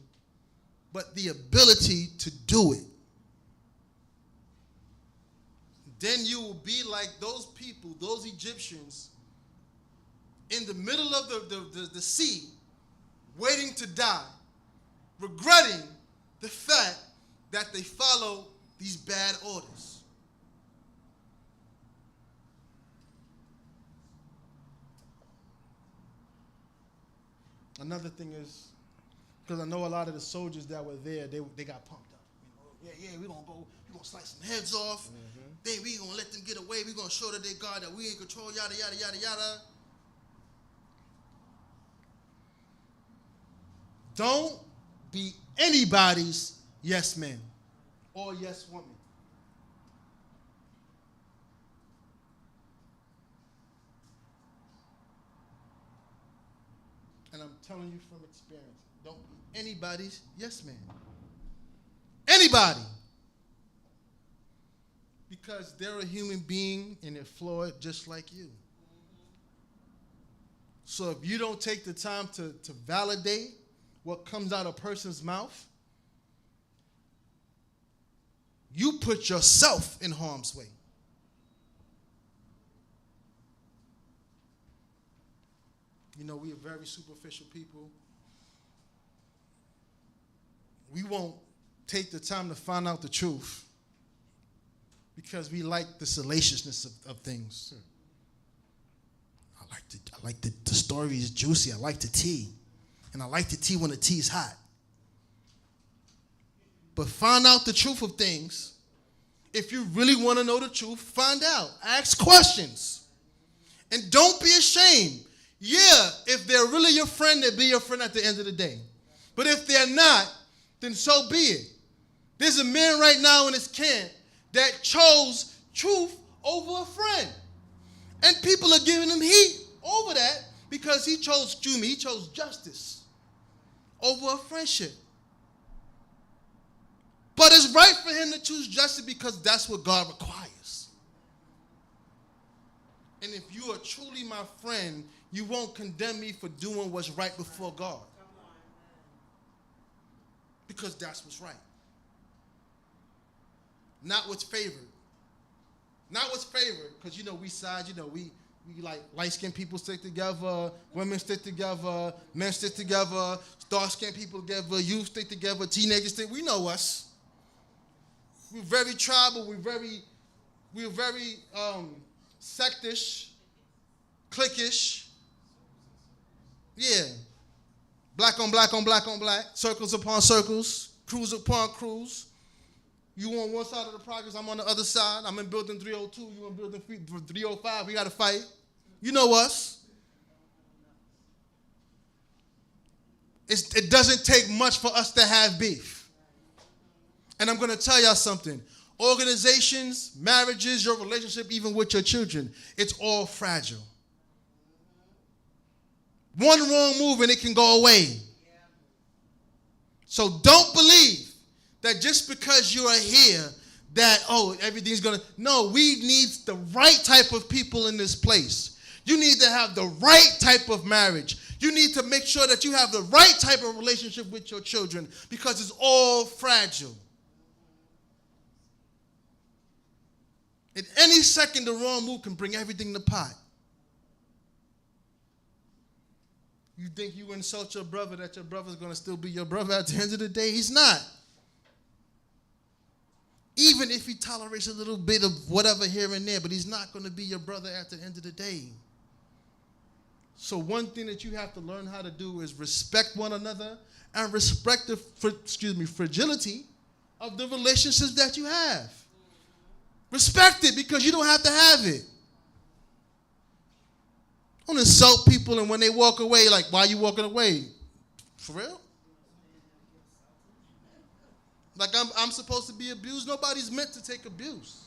but the ability to do it. Then you will be like those people, those Egyptians, in the middle of the sea, waiting to die, regretting the fact that they followed these bad orders. Another thing is, because I know a lot of the soldiers that were there, they got pumped up. We're going to slice some heads off. Then we're going to let them get away. We're going to show that they God that we in control, yada, yada, yada, yada. Don't be anybody's yes man or yes woman. And I'm telling you from experience, don't be anybody's yes man. Anybody. Because they're a human being and they're flawed just like you. So if you don't take the time to validate what comes out of a person's mouth, you put yourself in harm's way. We are very superficial people. We won't take the time to find out the truth because we like the salaciousness of things. I like the story is juicy. I like the tea. And I like the tea when the tea is hot. But find out the truth of things. If you really want to know the truth, find out. Ask questions. And don't be ashamed. Yeah, if they're really your friend, they'll be your friend at the end of the day. But if they're not, then so be it. There's a man right now in his camp that chose truth over a friend. And people are giving him heat over that because he chose justice over a friendship. But it's right for him to choose justice because that's what God requires. And if you are truly my friend, you won't condemn me for doing what's right before God. Because that's what's right. Not what's favored. Not what's favored, because we side, we like light-skinned people stick together, women stick together, men stick together, dark-skinned people together, youth stick together, teenagers stick. We know us. We're very tribal. We're very sectish, cliquish. Yeah. Black on black on black on black, circles upon circles, crews upon crews. You on one side of the progress, I'm on the other side. I'm in building 302, you in building 305. We got to fight. You know us. It doesn't take much for us to have beef. And I'm going to tell y'all something. Organizations, marriages, your relationship, even with your children, it's all fragile. One wrong move and it can go away. So don't believe that just because you are here that, everything's going to... No, we need the right type of people in this place. You need to have the right type of marriage. You need to make sure that you have the right type of relationship with your children because it's all fragile. At any second, the wrong move can bring everything to pot. You think you insult your brother, that your brother's going to still be your brother at the end of the day? He's not. Even if he tolerates a little bit of whatever here and there, but he's not going to be your brother at the end of the day. So one thing that you have to learn how to do is respect one another and respect the fragility of the relationships that you have. Respect it because you don't have to have it. Don't insult people and when they walk away, like, why are you walking away? For real? Like I'm supposed to be abused? Nobody's meant to take abuse.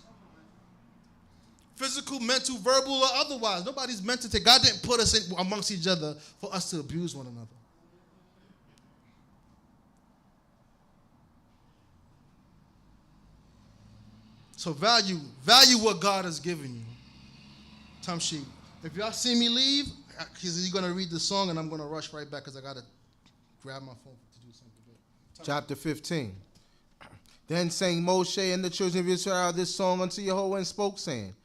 Physical, mental, verbal, or otherwise. Nobody's meant to take. God didn't put us in amongst each other for us to abuse one another. So value what God has given you. Tamshi, if y'all see me leave, he's going to read the song and I'm going to rush right back because I got to grab my phone to do something. Chapter 15. Then sang Moshe and the children of Israel this song unto Yahweh and spoke, saying,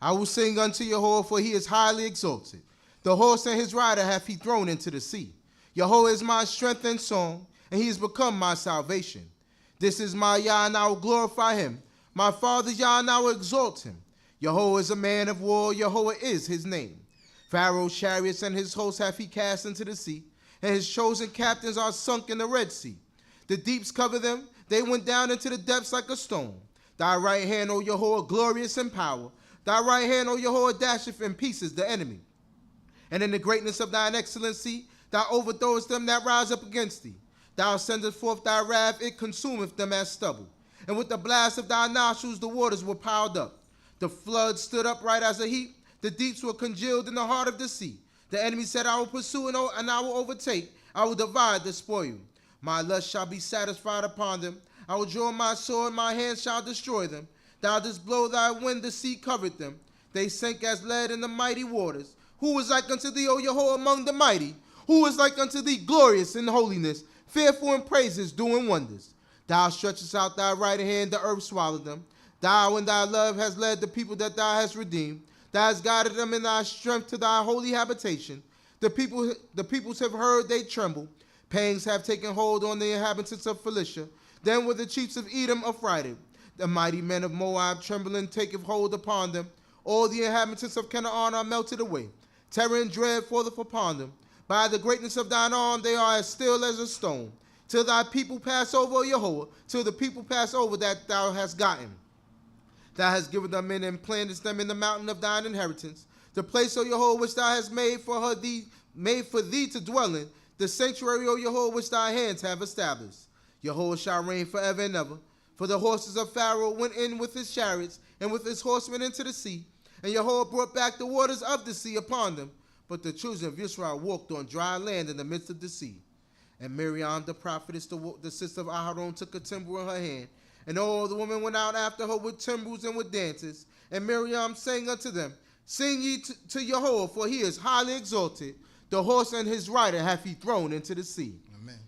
I will sing unto Yahweh, for he is highly exalted. The horse and his rider hath he thrown into the sea. Yahweh is my strength and song, and he is become my salvation. This is my Yah, and I will glorify him. My father Yah, and I will exalt him. Yahweh is a man of war, Yahweh is his name. Pharaoh's chariots and his hosts hath he cast into the sea, and his chosen captains are sunk in the Red Sea. The deeps cover them, they went down into the depths like a stone. Thy right hand, O Yahweh, glorious in power. Thy right hand, O Yahweh, dasheth in pieces the enemy. And in the greatness of thine excellency, thou overthrowest them that rise up against thee. Thou sendest forth thy wrath, it consumeth them as stubble. And with the blast of thy nostrils the waters were piled up. The floods stood upright as a heap. The deeps were congealed in the heart of the sea. The enemy said, I will pursue and I will overtake. I will divide the spoil. My lust shall be satisfied upon them. I will draw my sword, my hand shall destroy them. Thou didst blow thy wind, the sea covered them. They sank as lead in the mighty waters. Who is like unto thee, O Yahweh, among the mighty? Who is like unto thee, glorious in holiness, fearful in praises, doing wonders? Thou stretchest out thy right hand, the earth swallowed them. Thou in thy love hast led the people that thou hast redeemed. Thou hast guided them in thy strength to thy holy habitation. The peoples have heard, they tremble. Pangs have taken hold on the inhabitants of Philistia. Then were the chiefs of Edom affrighted. The mighty men of Moab trembling taketh hold upon them. All the inhabitants of Canaan are melted away. Terror and dread falleth upon them. By the greatness of thine arm they are as still as a stone. Till thy people pass over, O Yahweh, till the people pass over that thou hast gotten. Thou hast given them in and plantest them in the mountain of thine inheritance. The place, O Yahweh, which thou hast made for thee to dwell in, the sanctuary, O Yahweh, which thy hands have established. Yahweh shall reign forever and ever. For the horses of Pharaoh went in with his chariots and with his horsemen into the sea, and Yahweh brought back the waters of the sea upon them. But the children of Israel walked on dry land in the midst of the sea. And Miriam the prophetess, the sister of Aharon, took a timbrel in her hand, and all the women went out after her with timbrels and with dances. And Miriam sang unto them, Sing ye to Yahweh, for he is highly exalted. The horse and his rider hath he thrown into the sea. Amen.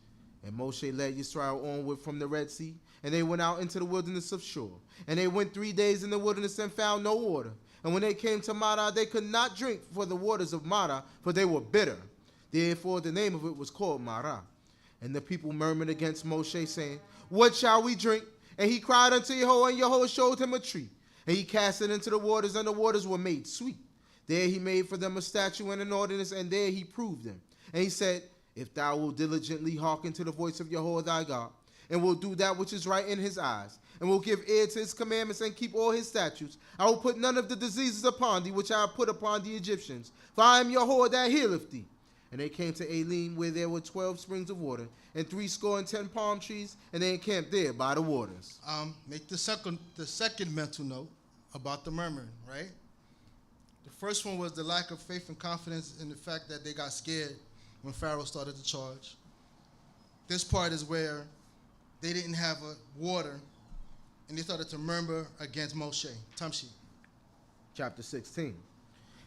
And Moshe led Yisrael onward from the Red Sea, and they went out into the wilderness of Shur. And they went 3 days in the wilderness and found no water. And when they came to Marah, they could not drink for the waters of Marah, for they were bitter. Therefore the name of it was called Marah. And the people murmured against Moshe, saying, What shall we drink? And he cried unto Yahweh, and Yahweh showed him a tree. And he cast it into the waters, and the waters were made sweet. There he made for them a statute and an ordinance, and there he proved them. And he said, If thou wilt diligently hearken to the voice of Yahweh thy God, and will do that which is right in his eyes, and will give ear to his commandments and keep all his statutes, I will put none of the diseases upon thee which I have put upon the Egyptians, for I am Yahweh that healeth thee. And they came to Elim, where there were 12 springs of water, and 70 palm trees, and they encamped there by the waters. Make the second mental note about the murmuring, right? The first one was the lack of faith and confidence in the fact that they got scared when Pharaoh started to charge. This part is where they didn't have water, and they started to murmur against Moshe. Tamshi. Chapter 16.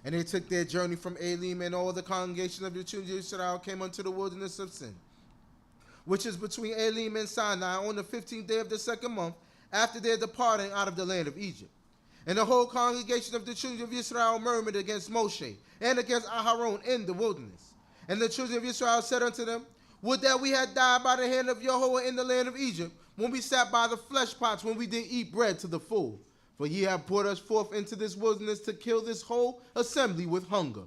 And they took their journey from Elim, and all the congregation of the children of Israel came unto the wilderness of Sin, which is between Elim and Sinai, on the 15th day of the 2nd month, after their departing out of the land of Egypt. And the whole congregation of the children of Israel murmured against Moshe and against Aharon in the wilderness. And the children of Israel said unto them, would that we had died by the hand of Yahweh in the land of Egypt, when we sat by the flesh pots, when we did eat bread to the full. For ye have brought us forth into this wilderness to kill this whole assembly with hunger.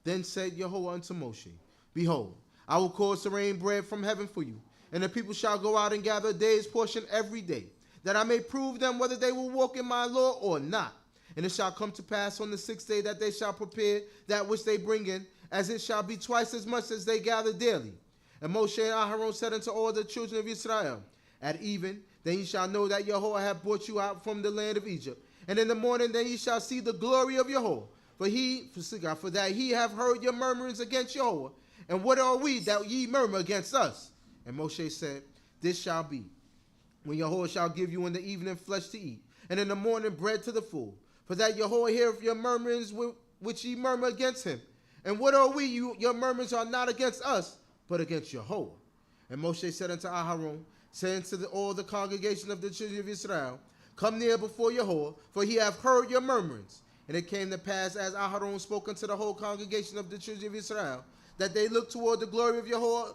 Then said Yahweh unto Moshe, behold, I will cause to rain bread from heaven for you, and the people shall go out and gather a day's portion every day, that I may prove them whether they will walk in my law or not. And it shall come to pass on the 6th day that they shall prepare that which they bring in, as it shall be twice as much as they gather daily. And Moshe and Aharon said unto all the children of Israel, at even, then ye shall know that Yahweh hath brought you out from the land of Egypt. And in the morning then ye shall see the glory of Yahweh, for that he have heard your murmurings against Yahweh. And what are we that ye murmur against us? And Moshe said, this shall be, when Yahweh shall give you in the evening flesh to eat, and in the morning bread to the full. For that Yahweh heareth your murmurings which ye murmur against him. And what are we? Your murmurs are not against us, but against Yahweh. And Moshe said unto Aharon, saying to all the congregation of the children of Israel, come near before Yahweh, for he hath heard your murmurings. And it came to pass, as Aharon spoke unto the whole congregation of the children of Israel, that they looked toward the glory of Yahweh,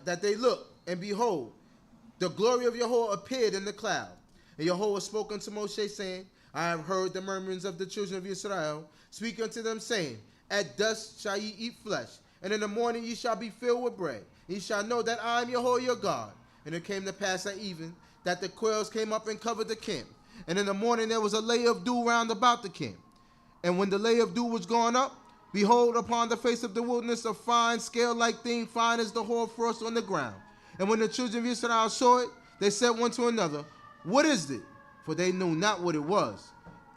that they looked, and behold, the glory of Yahweh appeared in the cloud. And Yahweh spoke unto Moshe, saying, I have heard the murmurings of the children of Israel. Speak unto them, saying, at dusk shall ye eat flesh, and in the morning ye shall be filled with bread. Ye shall know that I am Yahweh your God. And it came to pass at even, that the quails came up and covered the camp. And in the morning there was a layer of dew round about the camp. And when the layer of dew was gone up, behold, upon the face of the wilderness a fine scale-like thing, fine as the hoarfrost on the ground. And when the children of Israel saw it, they said one to another, what is it? For they knew not what it was.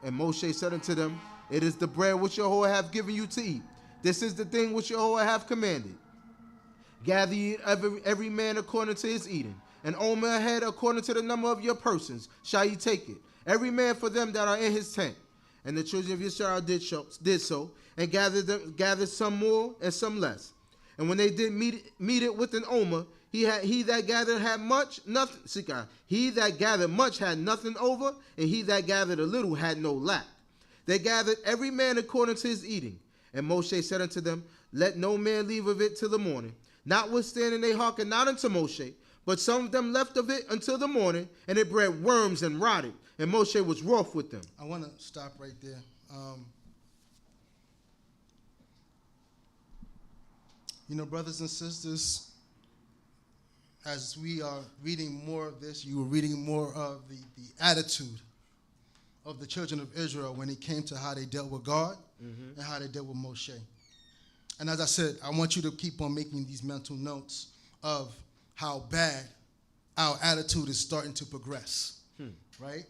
And Moshe said unto them, it is the bread which Yahweh hath given you to eat. This is the thing which Yahweh hath commanded. Gather ye every man according to his eating, and omer a head according to the number of your persons shall ye take it, every man for them that are in his tent. And the children of Israel did so, and gathered some more and some less. And when they did meet it with an omer, he that gathered had much, nothing. He that gathered much had nothing over, and he that gathered a little had no lack. They gathered every man according to his eating. And Moshe said unto them, let no man leave of it till the morning. Notwithstanding they hearkened not unto Moshe, but some of them left of it until the morning, and it bred worms and rotted. And Moshe was wroth with them. I want to stop right there. Brothers and sisters, as we are reading more of this, you are reading more of the attitude of the children of Israel when it came to how they dealt with God and how they dealt with Moshe. And as I said, I want you to keep on making these mental notes of how bad our attitude is starting to progress, right?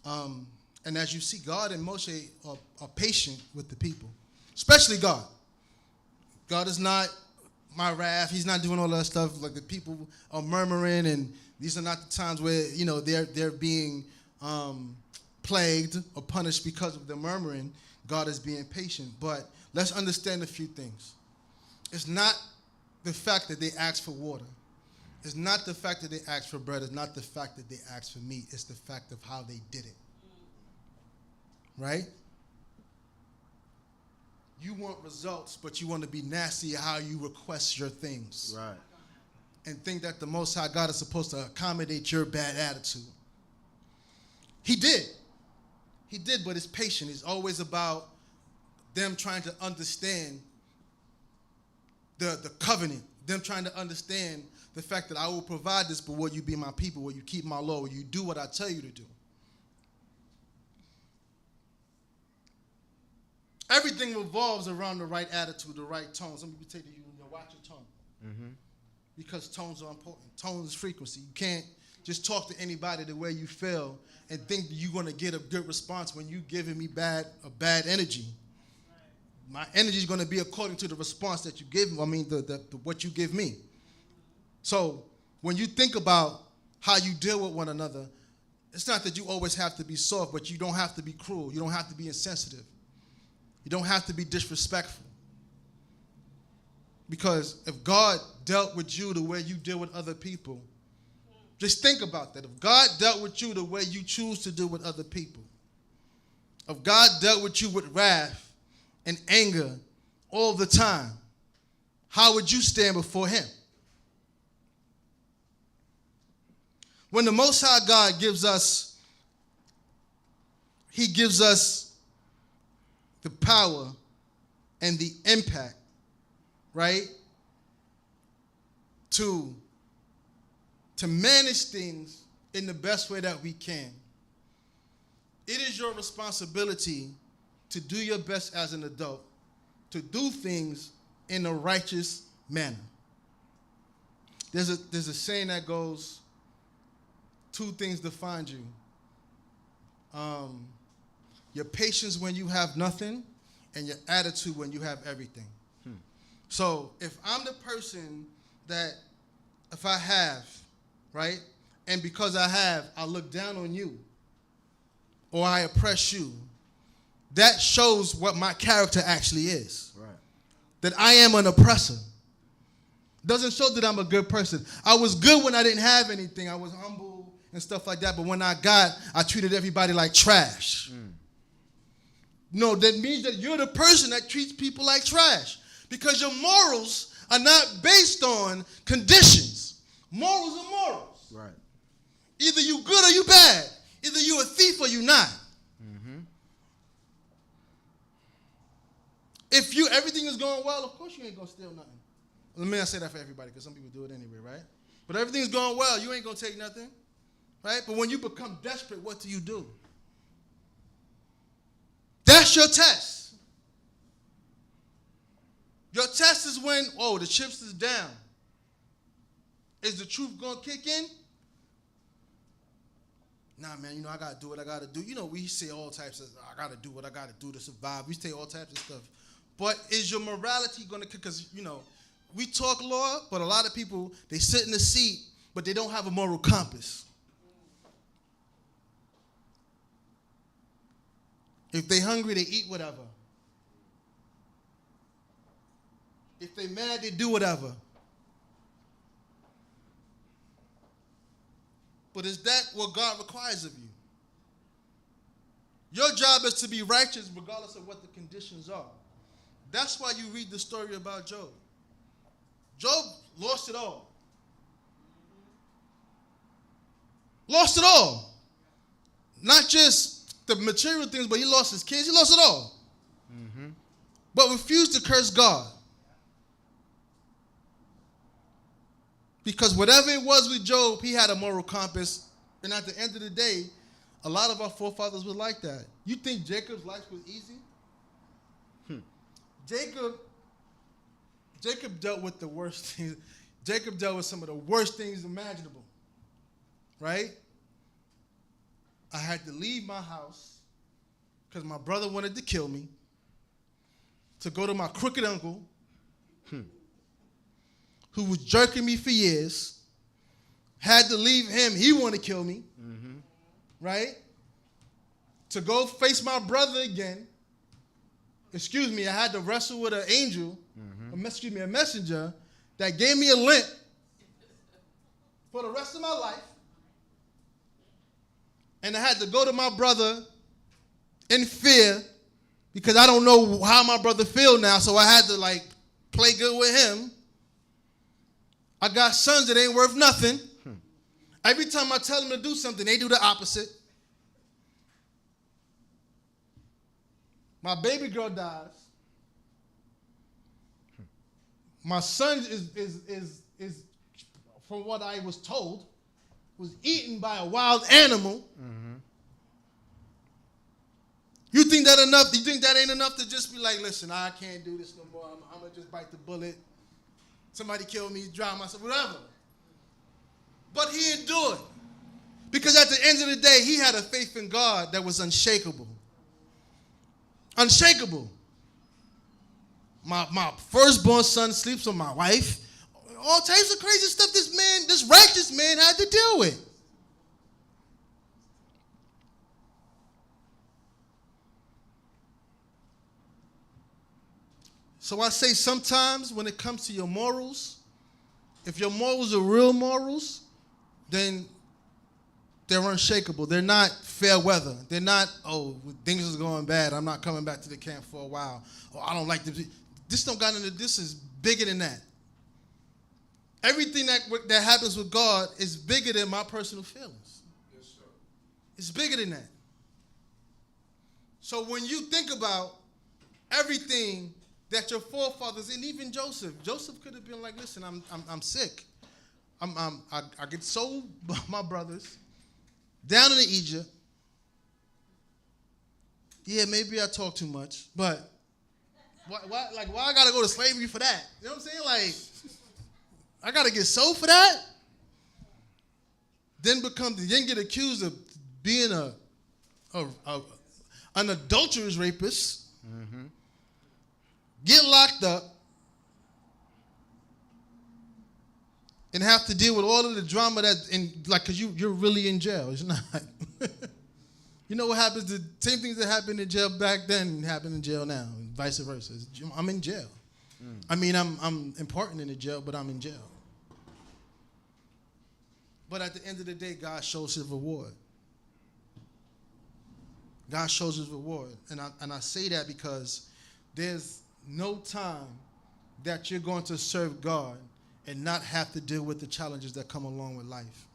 And as you see, God and Moshe are patient with the people, especially God. God is not my wrath. He's not doing all that stuff. Like the people are murmuring, and these are not the times where they're being plagued or punished because of their murmuring. God is being patient. But let's understand a few things. It's not the fact that they asked for water. It's not the fact that they asked for bread. It's not the fact that they asked for meat. It's the fact of how they did it. Right? You want results, but you want to be nasty at how you request your things. Right. And think that the Most High God is supposed to accommodate your bad attitude. He did. He did, but it's patient. It's always about them trying to understand the covenant. Them trying to understand the fact that I will provide this, but will you be my people? Will you keep my law? Will you do what I tell you to do? Everything revolves around the right attitude, the right tone. Some people say to you, watch your tone. Because tones are important. Tone is frequency. You can't just talk to anybody the way you feel and think that you're going to get a good response when you're giving me a bad energy. My energy is going to be according to the response that you give me. What you give me. So when you think about how you deal with one another, it's not that you always have to be soft, but you don't have to be cruel. You don't have to be insensitive. You don't have to be disrespectful. Because if God dealt with you the way you deal with other people, just think about that. If God dealt with you the way you choose to deal with other people, if God dealt with you with wrath and anger all the time, how would you stand before him? When the Most High God gives us, he gives us the power and the impact, right, to manage things in the best way that we can. It is your responsibility to do your best as an adult, to do things in a righteous manner. There's a saying that goes, two things define you. Your patience when you have nothing, and your attitude when you have everything. So if I'm the person that, if I have, right, and because I have, I look down on you, or I oppress you, that shows what my character actually is. Right. That I am an oppressor. Doesn't show that I'm a good person. I was good when I didn't have anything. I was humble and stuff like that. But when I got, I treated everybody like trash. No, that means that you're the person that treats people like trash. Because your morals are not based on conditions. Morals are morals. Right. Either you good or you bad. Either you a thief or you not. If everything is going well, of course you ain't going to steal nothing. Let me not say that for everybody, because some people do it anyway, right? But everything's going well, you ain't going to take nothing, right? But when you become desperate, what do? That's your test. Your test is when, the chips is down. Is the truth going to kick in? Nah, man, I got to do what I got to do. We say all types of, I got to do what I got to do to survive. We say all types of stuff. But is your morality going to kick? Because, we talk law, but a lot of people, they sit in the seat, but they don't have a moral compass. If they hungry, they eat whatever. If they mad, they do whatever. But is that what God requires of you? Your job is to be righteous regardless of what the conditions are. That's why you read the story about Job. Job lost it all. Lost it all. Not just the material things, but he lost his kids. He lost it all. But refused to curse God. Because whatever it was with Job, he had a moral compass. And at the end of the day, a lot of our forefathers were like that. You think Jacob's life was easy? Jacob dealt with the worst things. Jacob dealt with some of the worst things imaginable. Right? I had to leave my house because my brother wanted to kill me, to go to my crooked uncle, who was jerking me for years, had to leave him. He wanted to kill me. Right? To go face my brother again. I had to wrestle with an angel, a messenger, that gave me a limp for the rest of my life. And I had to go to my brother in fear because I don't know how my brother feel now, so I had to play good with him. I got sons that ain't worth nothing. Every time I tell them to do something, they do the opposite. My baby girl dies. My son is from what I was told, was eaten by a wild animal. You think that enough? You think that ain't enough to just be like, listen, I can't do this no more. I'm going to just bite the bullet. Somebody kill me, drown myself, whatever. But he endured. Because at the end of the day, he had a faith in God that was unshakable. Unshakable. My firstborn son sleeps with my wife. All types of crazy stuff this righteous man had to deal with. So I say sometimes when it comes to your morals, if your morals are real morals, then they're unshakable. They're not fair weather. They're not, oh, things is going bad, I'm not coming back to the camp for a while. Oh, I don't like this. This don't got into this is bigger than that. Everything that happens with God is bigger than my personal feelings. Yes, sir. It's bigger than that. So when you think about everything that your forefathers, and even Joseph could have been like, listen, I'm sick. I get sold by my brothers down in Egypt. Yeah, maybe I talk too much, but why I gotta go to slavery for that? You know what I'm saying? Like, I gotta get sold for that? Then get accused of being an adulterous rapist. Mm-hmm. Get locked up and have to deal with all of the drama because you're really in jail. It's not. You know what happens? The same things that happened in jail back then happen in jail now, and vice versa. I'm in jail. I mean, I'm important in the jail, but I'm in jail. But at the end of the day, God shows his reward. God shows his reward. And I say that because there's no time that you're going to serve God and not have to deal with the challenges that come along with life.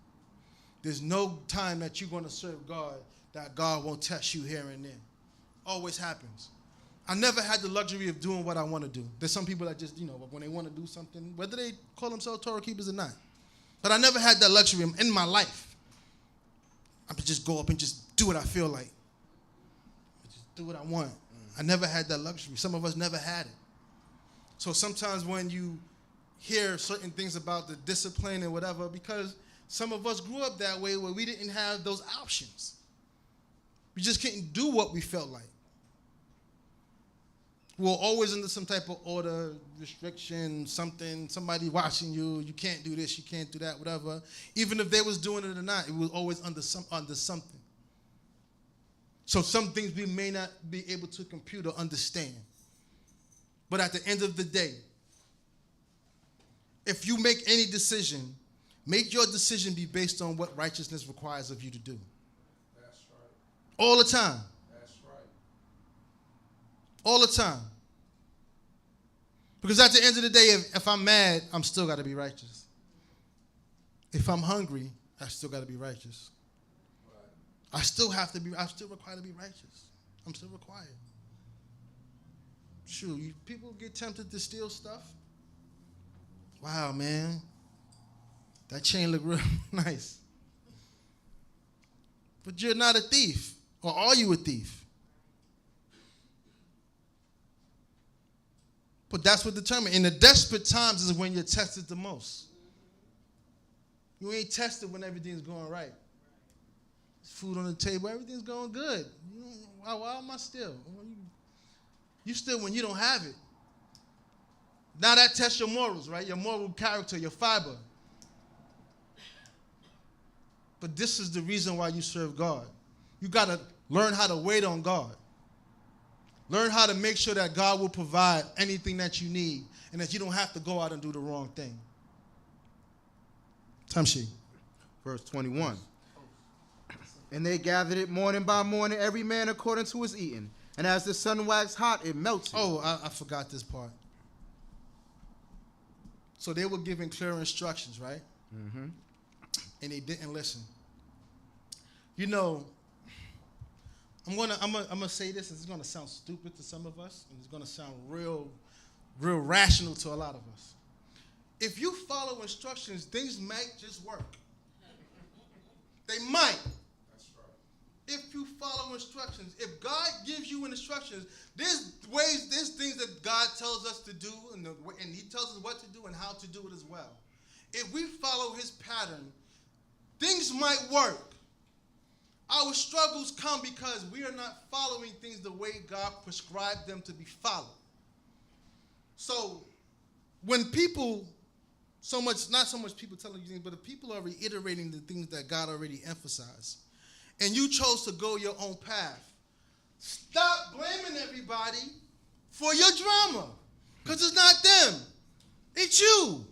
There's no time that you're going to serve God that God won't test you here and there. Always happens. I never had the luxury of doing what I want to do. There's some people that just, when they want to do something, whether they call themselves Torah keepers or not. But I never had that luxury in my life. I could just go up and just do what I feel like. Just do what I want. I never had that luxury. Some of us never had it. So sometimes when you hear certain things about the discipline and whatever, because some of us grew up that way where we didn't have those options. We just couldn't do what we felt like. We were always under some type of order, restriction, somebody watching you. You can't do this, you can't do that, whatever. Even if they was doing it or not, it was always under something. So some things we may not be able to compute or understand. But at the end of the day, if you make any decision, make your decision be based on what righteousness requires of you to do. That's right. All the time. That's right. All the time. Because at the end of the day, if I'm mad, I'm still got to be righteous. If I'm hungry, I still got to be righteous. Right. I'm still required to be righteous. I'm still required. Sure, people get tempted to steal stuff. Wow, man. That chain look real nice. But you're not a thief. Or are you a thief? But that's what determines. In the desperate times is when you're tested the most. You ain't tested when everything's going right. There's food on the table, everything's going good. Why am I still? You still when you don't have it. Now that tests your morals, right? Your moral character, your fiber. But this is the reason why you serve God. You got to learn how to wait on God. Learn how to make sure that God will provide anything that you need and that you don't have to go out and do the wrong thing. Tamshi. Verse 21. And they gathered it morning by morning, every man according to his eating. And as the sun waxed hot, it melted. Oh, I forgot this part. So they were given clear instructions, right? Mm-hmm. And they didn't listen. I'm gonna say this, and it's gonna sound stupid to some of us, and it's gonna sound real rational to a lot of us. If you follow instructions, things might just work. They might. That's right. If you follow instructions, if God gives you instructions, there's things that God tells us to do, and He tells us what to do and how to do it as well. If we follow His pattern, things might work. Our struggles come because we are not following things the way God prescribed them to be followed. So when people, not so much people telling you things, but if people are reiterating the things that God already emphasized, and you chose to go your own path, stop blaming everybody for your drama. Because it's not them. It's you.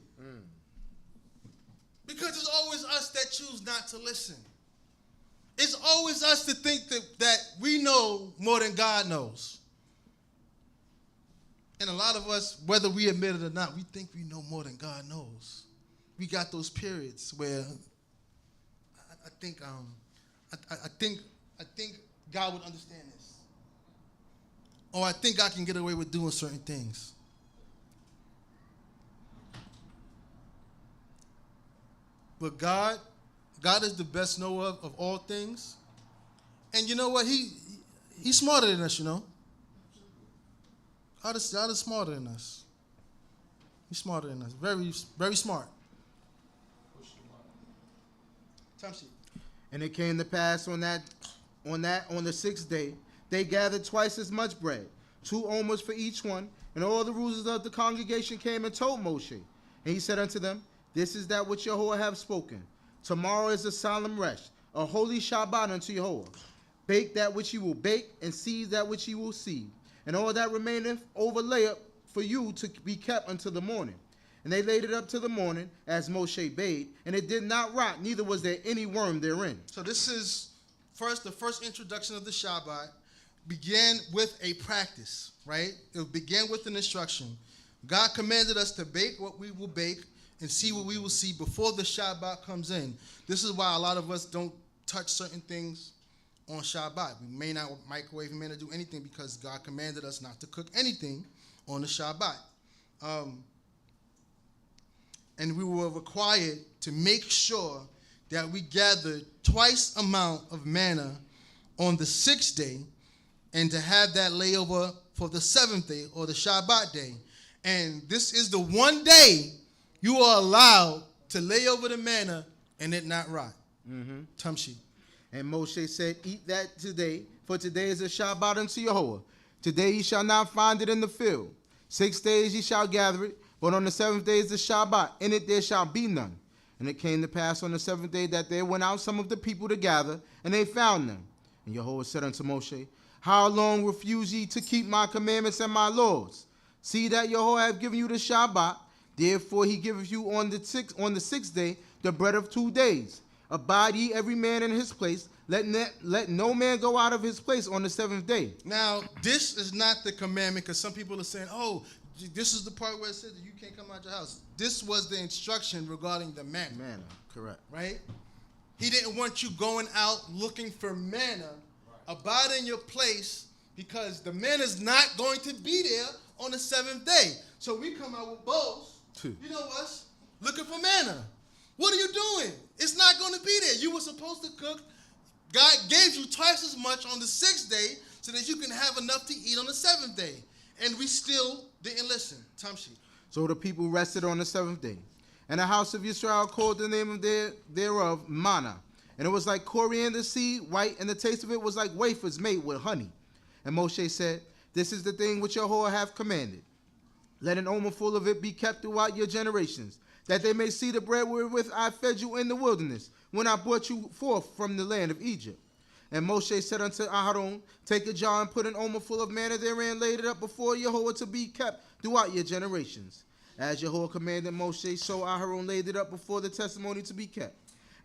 Because it's always us that choose not to listen. It's always us to think that we know more than God knows. And a lot of us, whether we admit it or not, we think we know more than God knows. We got those periods where I think God would understand this. Or I think I can get away with doing certain things. But God is the best knower of all things. And you know what? He's smarter than us, you know. God is smarter than us. He's smarter than us. Very, very smart. Time sheet. And it came to pass on the sixth day, they gathered twice as much bread, 2 omers for each one. And all the rulers of the congregation came and told Moshe. And he said unto them, this is that which Yahweh have spoken. Tomorrow is a solemn rest, a holy Shabbat unto Yahweh. Bake that which ye will bake, and seethe that which ye will seethe. And all that remaineth overlay up for you to be kept until the morning. And they laid it up to the morning, as Moshe bade, and it did not rot, neither was there any worm therein. So this is the first introduction of the Shabbat began with a practice, right? It began with an instruction. God commanded us to bake what we will bake and see what we will see before the Shabbat comes in. This is why a lot of us don't touch certain things on Shabbat. We may not microwave, we may not do anything because God commanded us not to cook anything on the Shabbat. And we were required to make sure that we gathered twice amount of manna on the 6th day and to have that layover for the 7th day or the Shabbat day. And this is the one day you are allowed to lay over the manna and it not rot. Tamshi. And Moshe said, eat that today, for today is a Shabbat unto Yahweh. Today ye shall not find it in the field. 6 days ye shall gather it, but on the 7th day is the Shabbat. In it there shall be none. And it came to pass on the 7th day that there went out some of the people to gather, and they found none. And Yahweh said unto Moshe, how long refuse ye to keep my commandments and my laws? See that Yahweh hath given you the Shabbat, therefore he giveth you on the 6th day the bread of 2 days. Abide ye every man in his place. Let no man go out of his place on the 7th day. Now, this is not the commandment because some people are saying, oh, this is the part where it says that you can't come out your house. This was the instruction regarding the manna. Manna, correct. Right? He didn't want you going out looking for manna. Right. Abide in your place because the manna is not going to be there on the 7th day. So we come out with bowls. You know us, looking for manna. What are you doing? It's not going to be there. You were supposed to cook. God gave you twice as much on the 6th day so that you can have enough to eat on the 7th day. And we still didn't listen. Tamshi. So the people rested on the 7th day. And the house of Yisrael called the name of thereof manna. And it was like coriander seed, white, and the taste of it was like wafers made with honey. And Moshe said, this is the thing which Yahweh hath commanded. Let an omer full of it be kept throughout your generations, that they may see the bread wherewith I fed you in the wilderness, when I brought you forth from the land of Egypt. And Moshe said unto Aharon, take a jar and put an omer full of manna therein, laid it up before Yahweh to be kept throughout your generations. As Yahweh commanded Moshe, so Aharon laid it up before the testimony to be kept.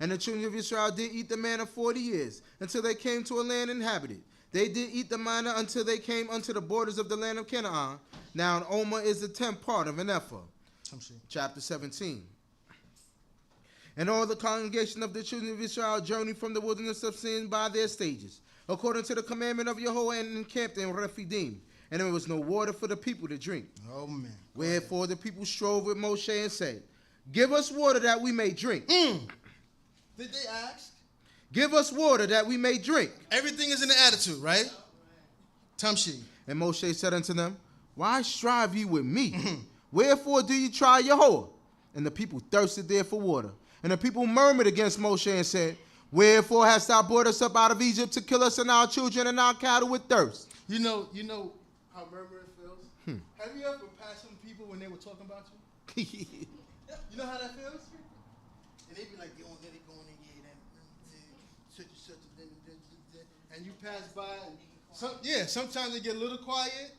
And the children of Israel did eat the manna 40 years, until they came to a land inhabited. They did eat the manna until they came unto the borders of the land of Canaan. Now an omer is the 10th part of an ephah. Chapter 17. And all the congregation of the children of Israel journeyed from the wilderness of Sin by their stages, according to the commandment of Yahweh, and encamped in Rephidim. And there was no water for the people to drink. Oh, man. Wherefore the people strove with Moshe and said, give us water that we may drink. Did they ask? Give us water that we may drink. Everything is in the attitude, right? Tamshi. And Moshe said unto them, why strive ye with me? Wherefore do ye try Yahweh? And the people thirsted there for water. And the people murmured against Moshe and said, wherefore hast thou brought us up out of Egypt to kill us and our children and our cattle with thirst? You know how murmuring feels? Have you ever passed some people when they were talking about you? You know how that feels? And they be like, they going in, and you pass by. And sometimes they get a little quiet.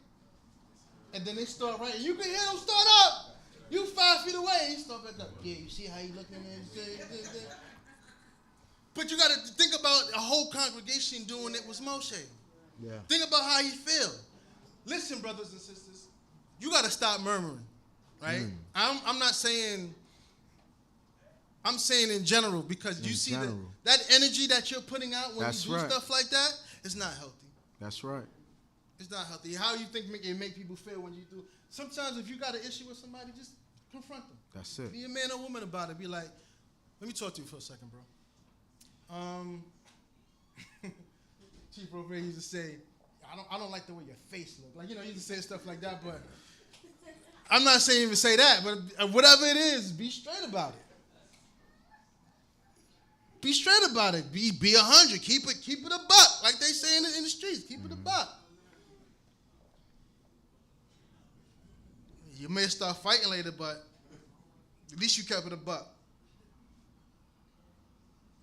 And then they start right, and you can hear them start up. You 5 feet away, and you start back up. Yeah, you see how you looking at. But you got to think about a whole congregation doing it was Moshe. Yeah. Think about how you feel. Listen, brothers and sisters, you got to stop murmuring, right? I'm not saying, I'm saying in general, because you see that energy that you're putting out when you do stuff like that, it's not healthy. That's right. It's not healthy. How do you think it make people feel when you do? Sometimes if you got an issue with somebody, just confront them. That's it. Be a man or woman about it. Be like, let me talk to you for a second, bro. Chief over here used to say, I don't like the way your face looks. Like, he used to say stuff like that, but I'm not saying even say that, but whatever it is, be straight about it. Be straight about it. Be 100. Keep it a buck, like they say in the streets. Keep it a buck. You may start fighting later, but at least you kept it a buck.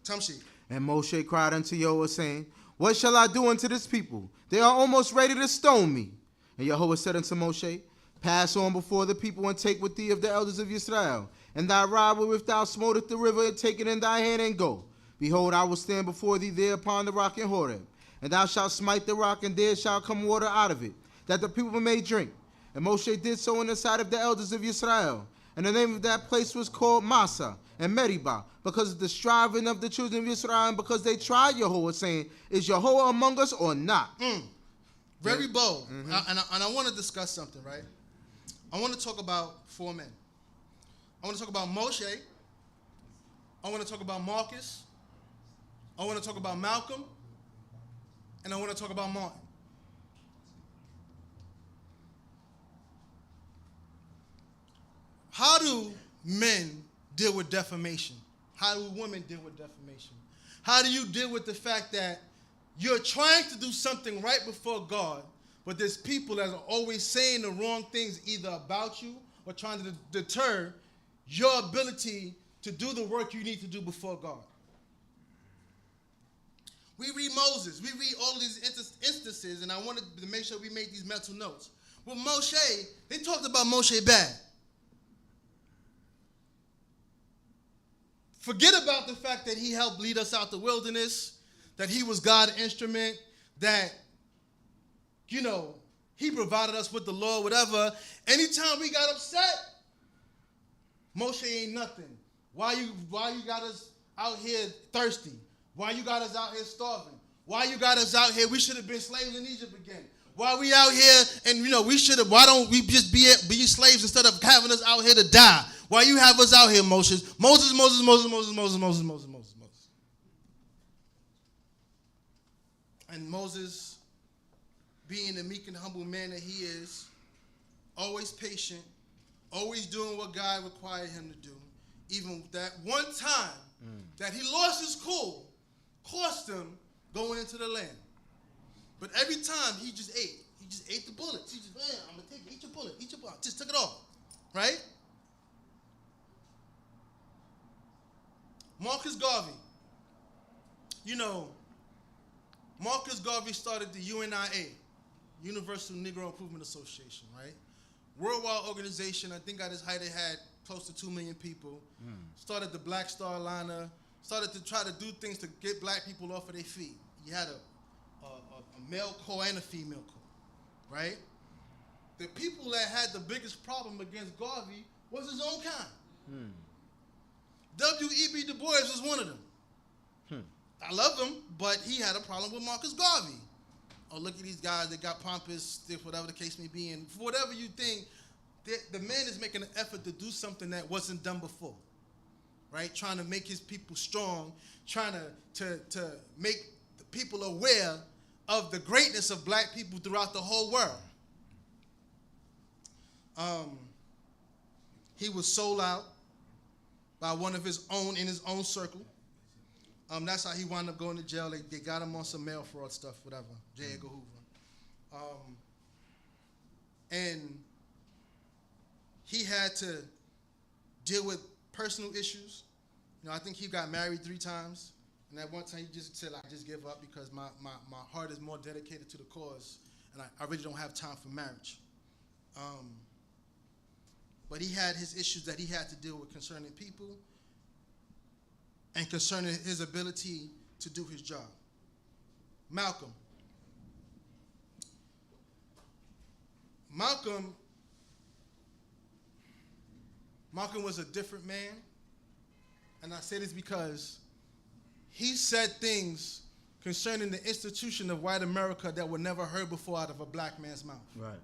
Tamshi. And Moshe cried unto Yahweh, saying, what shall I do unto this people? They are almost ready to stone me. And Yahweh said unto Moshe, pass on before the people and take with thee of the elders of Yisrael, and thy rod wherewith thou smotest the river, and take it in thy hand and go. Behold, I will stand before thee there upon the rock in Horeb, and thou shalt smite the rock, and there shall come water out of it, that the people may drink. And Moshe did so in the sight of the elders of Yisrael. And the name of that place was called Massa and Meribah, because of the striving of the children of Israel, and because they tried Yahweh, saying, is Yahweh among us or not? Very bold. And I want to discuss something, right? I want to talk about 4 men. I want to talk about Moshe. I want to talk about Marcus. I want to talk about Malcolm. And I want to talk about Martin. How do men deal with defamation? How do women deal with defamation? How do you deal with the fact that you're trying to do something right before God, but there's people that are always saying the wrong things either about you or trying to deter your ability to do the work you need to do before God? We read Moses. We read all these instances, and I wanted to make sure we made these mental notes. With Moshe, they talked about Moshe bad. Forget about the fact that he helped lead us out the wilderness, that he was God's instrument, that, he provided us with the law, whatever. Anytime we got upset, Moshe ain't nothing. Why you got us out here thirsty? Why you got us out here starving? Why you got us out here? We should have been slaves in Egypt again. Why we out here and, we should have, why don't we just be slaves instead of having us out here to die? Why you have us out here, Moses? Moses. And Moses, being the meek and humble man that he is, always patient, always doing what God required him to do. Even that one time that he lost his cool, cost him going into the land. But every time he just ate. He just ate the bullets. He just, man, I'm going to take it. Eat your bullet. Just took it off. Right? Marcus Garvey. Marcus Garvey started the UNIA, Universal Negro Improvement Association, right? Worldwide organization. I think at its height it had close to 2 million people. Started the Black Star Liner. Started to try to do things to get black people off of their feet. You had a male core and a female core, right? The people that had the biggest problem against Garvey was his own kind. W.E.B. Du Bois was one of them. I love him, but he had a problem with Marcus Garvey. Oh, look at these guys, they got pompous, stiff, whatever the case may be. And for whatever you think, the man is making an effort to do something that wasn't done before, right? Trying to make his people strong, trying to make the people aware of the greatness of black people throughout the whole world. He was sold out by one of his own in his own circle. That's how he wound up going to jail. They got him on some mail fraud stuff, whatever. J. Edgar Hoover. And he had to deal with personal issues. I think he got married 3 times. And at one time he just said, I just give up because my heart is more dedicated to the cause. And I really don't have time for marriage. But he had his issues that he had to deal with concerning people and concerning his ability to do his job. Malcolm was a different man. And I say this because he said things concerning the institution of white America that were never heard before out of a black man's mouth. Right.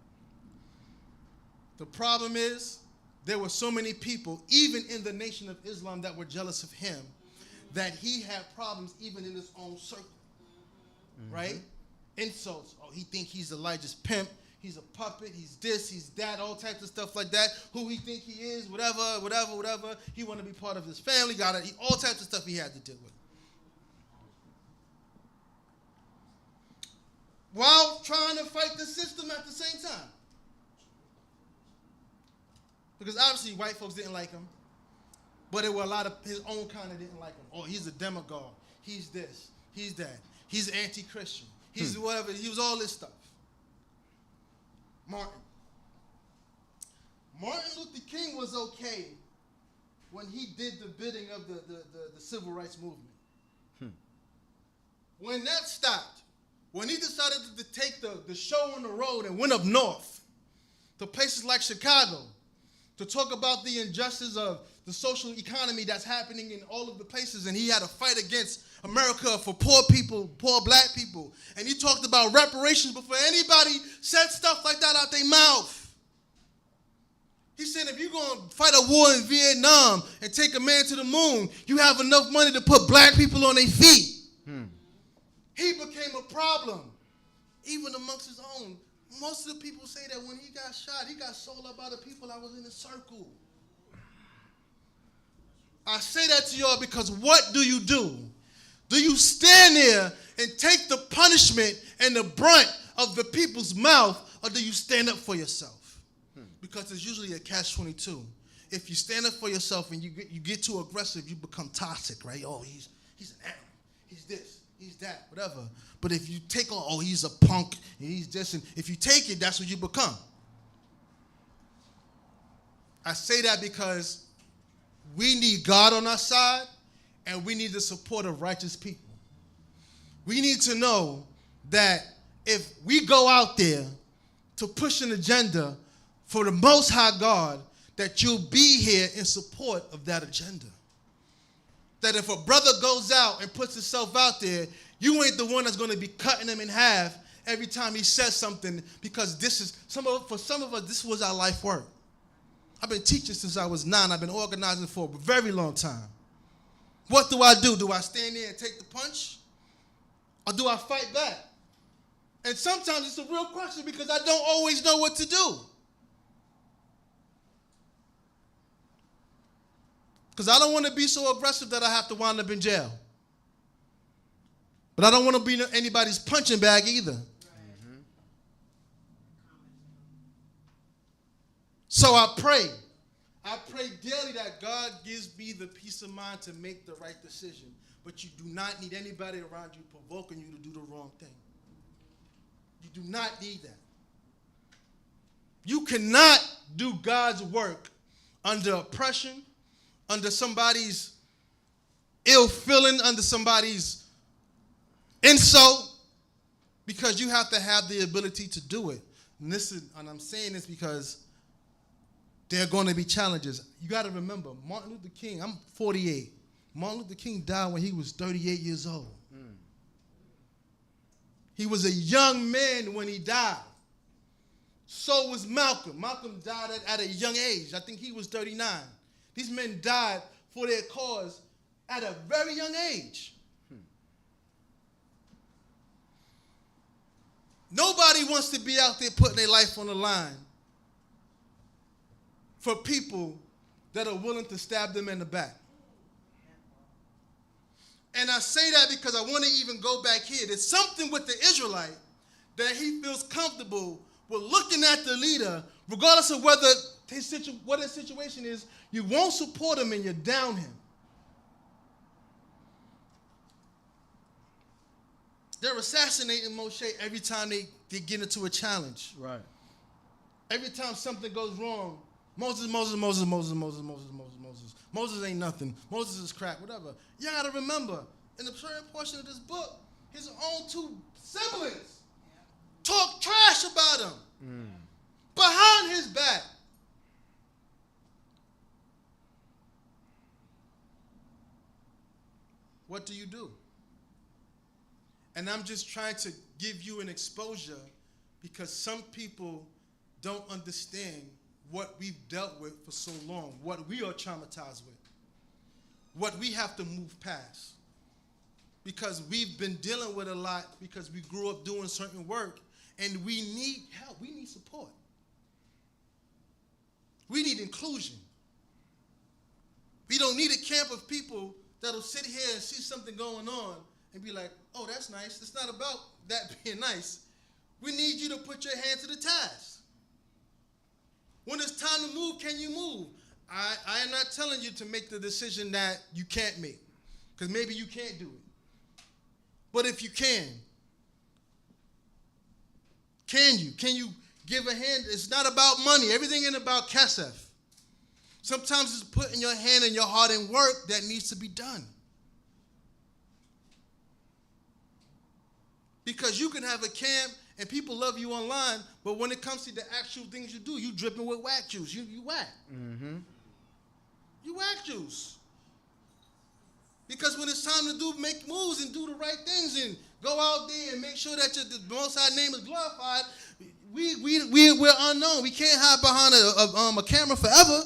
The problem is there were so many people, even in the Nation of Islam, that were jealous of him, that he had problems even in his own circle. Right? Insults. Oh, he think he's Elijah's pimp. He's a puppet. He's this. He's that. All types of stuff like that. Who he think he is. Whatever. He want to be part of his family. All types of stuff he had to deal with. While trying to fight the system at the same time. Because obviously white folks didn't like him. But there were a lot of his own kind that didn't like him. Oh, he's a demagogue. He's this. He's that. He's anti-Christian. He's whatever. He was all this stuff. Martin Luther King was okay when he did the bidding of the civil rights movement. When that stopped, when he decided to take the show on the road and went up north to places like Chicago to talk about the injustice of the social economy that's happening in all of the places, and he had a fight against America for poor people, poor black people, and he talked about reparations before anybody said stuff like that out their mouth. He said if you're going to fight a war in Vietnam and take a man to the moon, you have enough money to put black people on their feet. He became a problem, even amongst his own. Most of the people say that when he got shot, he got sold up by the people that was in his circle. I say that to y'all because what do? Do you stand there and take the punishment and the brunt of the people's mouth, or do you stand up for yourself? Because it's usually a catch-22. If you stand up for yourself and you get too aggressive, you become toxic, right? Oh, he's an animal. He's this. He's that. Whatever. But if you take on, oh, he's a punk, and he's this, and if you take it, that's what you become. I say that because we need God on our side, and we need the support of righteous people. We need to know that if we go out there to push an agenda for the Most High God, that you'll be here in support of that agenda. That if a brother goes out and puts himself out there, you ain't the one that's going to be cutting him in half every time he says something, because for some of us, this was our life work. I've been teaching since I was 9. I've been organizing for a very long time. What do? Do I stand there and take the punch? Or do I fight back? And sometimes it's a real question because I don't always know what to do. Because I don't want to be so aggressive that I have to wind up in jail. But I don't want to be anybody's punching bag either. So I pray. I pray daily that God gives me the peace of mind to make the right decision. But you do not need anybody around you provoking you to do the wrong thing. You do not need that. You cannot do God's work under oppression, under somebody's ill feeling, under somebody's insult, because you have to have the ability to do it. And I'm saying this because there are going to be challenges. You got to remember, Martin Luther King, I'm 48. Martin Luther King died when he was 38 years old. He was a young man when he died. So was Malcolm. Malcolm died at a young age. I think he was 39. These men died for their cause at a very young age. Nobody wants to be out there putting their life on the line for people that are willing to stab them in the back. And I say that because I want to even go back here. There's something with the Israelite that he feels comfortable with looking at the leader, regardless of what his situation is. You won't support him and you down him. They're assassinating Moshe every time they get into a challenge. Right. Every time something goes wrong, Moses ain't nothing. Moses is crap, whatever. You got to remember, in the certain portion of this book, his own two siblings talk trash about him behind his back. What do you do? And I'm just trying to give you an exposure because some people don't understand what we've dealt with for so long, what we are traumatized with, what we have to move past. Because we've been dealing with a lot because we grew up doing certain work and we need help, we need support. We need inclusion. We don't need a camp of people that'll sit here and see something going on and be like, oh, that's nice. It's not about that being nice. We need you to put your hand to the task. When it's time to move, can you move? I am not telling you to make the decision that you can't make, because maybe you can't do it. But if you can you? Can you give a hand? It's not about money. Everything ain't about kesef. Sometimes it's putting your hand and your heart in work that needs to be done. Because you can have a camp and people love you online, but when it comes to the actual things you do, you dripping with whack juice. You whack. Mm-hmm. You whack juice. Because when it's time to make moves and do the right things and go out there and make sure that the Most High name is glorified, we're unknown. We can't hide behind a camera forever.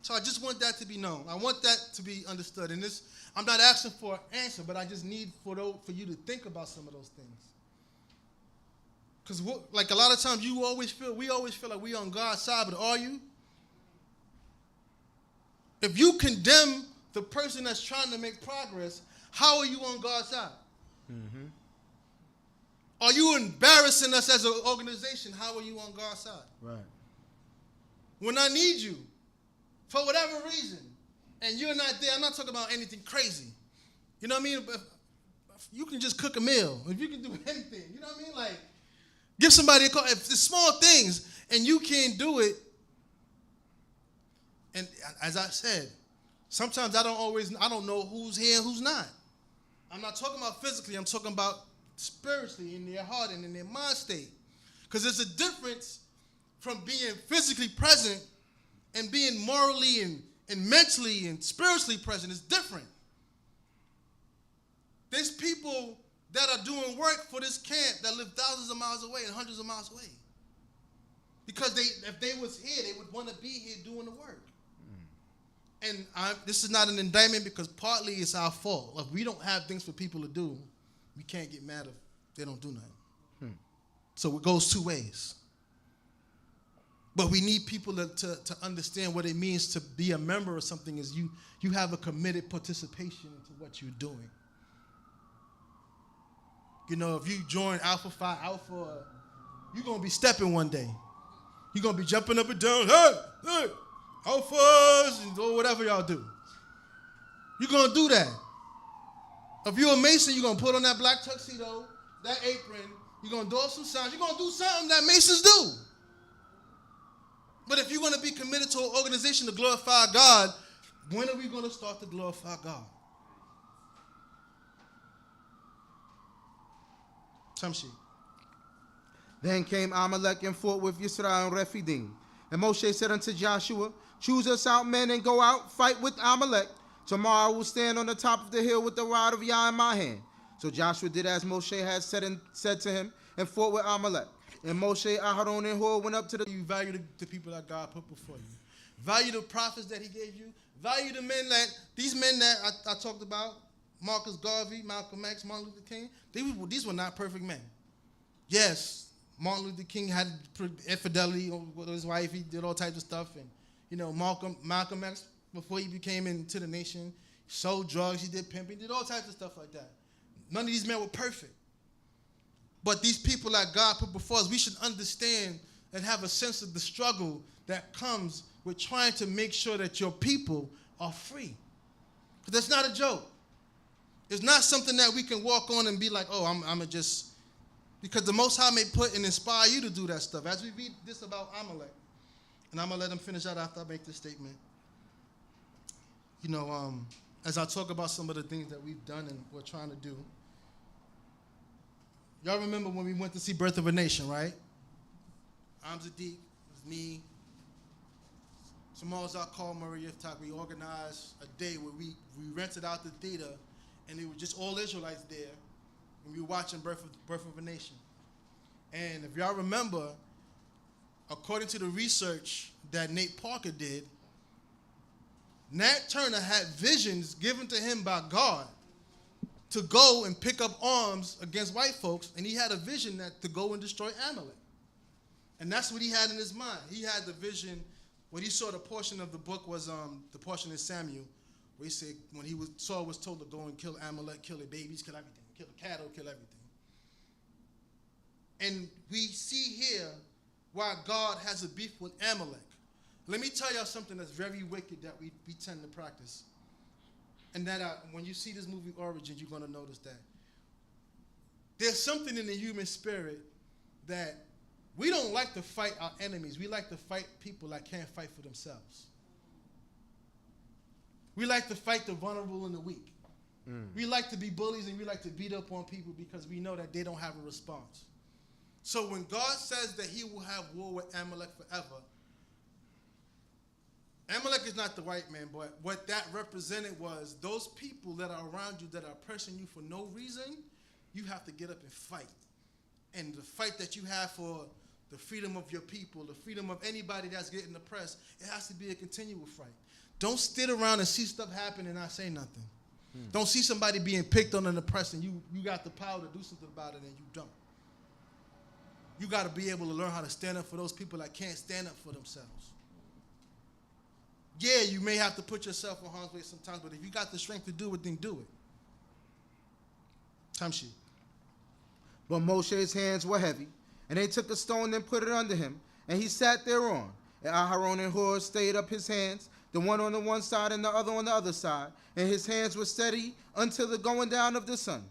So I just want that to be known. I want that to be understood. And this, I'm not asking for an answer, but I just need for you to think about some of those things. Because like a lot of times we always feel like we on God's side, but are you? If you condemn the person that's trying to make progress, how are you on God's side? Mm-hmm. Are you embarrassing us as an organization? How are you on God's side? Right. When I need you, for whatever reason, and you're not there, I'm not talking about anything crazy. You know what I mean? If you can just cook a meal, if you can do anything, you know what I mean? Like, give somebody a call. If it's small things and you can't do it, and as I said, sometimes I don't know who's here and who's not. I'm not talking about physically, I'm talking about spiritually in their heart and in their mind state. Because there's a difference from being physically present and being morally and mentally and spiritually present. Is different. There's people that are doing work for this camp that live thousands of miles away and hundreds of miles away. Because if they was here, they would want to be here doing the work. And this is not an indictment because partly it's our fault. If we don't have things for people to do, we can't get mad if they don't do nothing. So it goes two ways. But we need people to understand what it means to be a member of something is you have a committed participation into what you're doing. You know, if you join Alpha Phi Alpha, you're going to be stepping one day. You're going to be jumping up and down, hey, Alphas, or whatever y'all do. You're going to do that. If you're a Mason, you're going to put on that black tuxedo, that apron, you're going to do some signs, you're going to do something that Masons do. But if you're going to be committed to an organization to glorify God, when are we going to start to glorify God? Tamshi. Then came Amalek and fought with Yisrael and Rephidim. And Moshe said unto Joshua, choose us out men and go out, fight with Amalek. Tomorrow I will stand on the top of the hill with the rod of Yah in my hand. So Joshua did as Moshe had said to him and fought with Amalek. And Moshe, Aharon, and Hur went up to the... You value the people that God put before you. Value the prophets that he gave you. Value the men these men that I talked about, Marcus Garvey, Malcolm X, Martin Luther King, these were not perfect men. Yes, Martin Luther King had infidelity with his wife. He did all types of stuff. And, you know, Malcolm X, before he became into the nation, sold drugs, he did pimping, did all types of stuff like that. None of these men were perfect. But these people that God put before us, we should understand and have a sense of the struggle that comes with trying to make sure that your people are free. Because that's not a joke. It's not something that we can walk on and be like, oh, I'm going to just, because the Most High may put and inspire you to do that stuff. As we read this about Amalek, and I'm going to let him finish out after I make this statement. You know, as I talk about some of the things that we've done and we're trying to do, y'all remember when we went to see Birth of a Nation, right? I'm Zadik, it was me, Samal Zakal, Murray Iftak. We organized a day where we rented out the theater, and it was just all Israelites there, and we were watching Birth of a Nation. And if y'all remember, according to the research that Nate Parker did, Nat Turner had visions given to him by God to go and pick up arms against white folks, and he had a vision that to go and destroy Amalek. And that's what he had in his mind. He had the vision, when he saw the portion of the book was the portion in Samuel, where he said, when Saul was told to go and kill Amalek, kill the babies, kill everything, kill the cattle, kill everything. And we see here why God has a beef with Amalek. Let me tell y'all something that's very wicked that we tend to practice. And that when you see this movie Origins, you're going to notice that. There's something in the human spirit that we don't like to fight our enemies. We like to fight people that can't fight for themselves. We like to fight the vulnerable and the weak. We like to be bullies and we like to beat up on people because we know that they don't have a response. So when God says that he will have war with Amalek forever, Amalek is not the white man, but what that represented was those people that are around you that are oppressing you for no reason, you have to get up and fight. And the fight that you have for the freedom of your people, the freedom of anybody that's getting oppressed, it has to be a continual fight. Don't sit around and see stuff happen and not say nothing. Don't see somebody being picked on and oppressed and you got the power to do something about it and you don't. You got to be able to learn how to stand up for those people that can't stand up for themselves. Yeah, you may have to put yourself in harm's way sometimes, but if you got the strength to do it, then do it. Time sheet. But Moshe's hands were heavy, and they took a stone and put it under him, and he sat thereon. And Aharon and Hur stayed up his hands, the one on the one side and the other on the other side, and his hands were steady until the going down of the sun.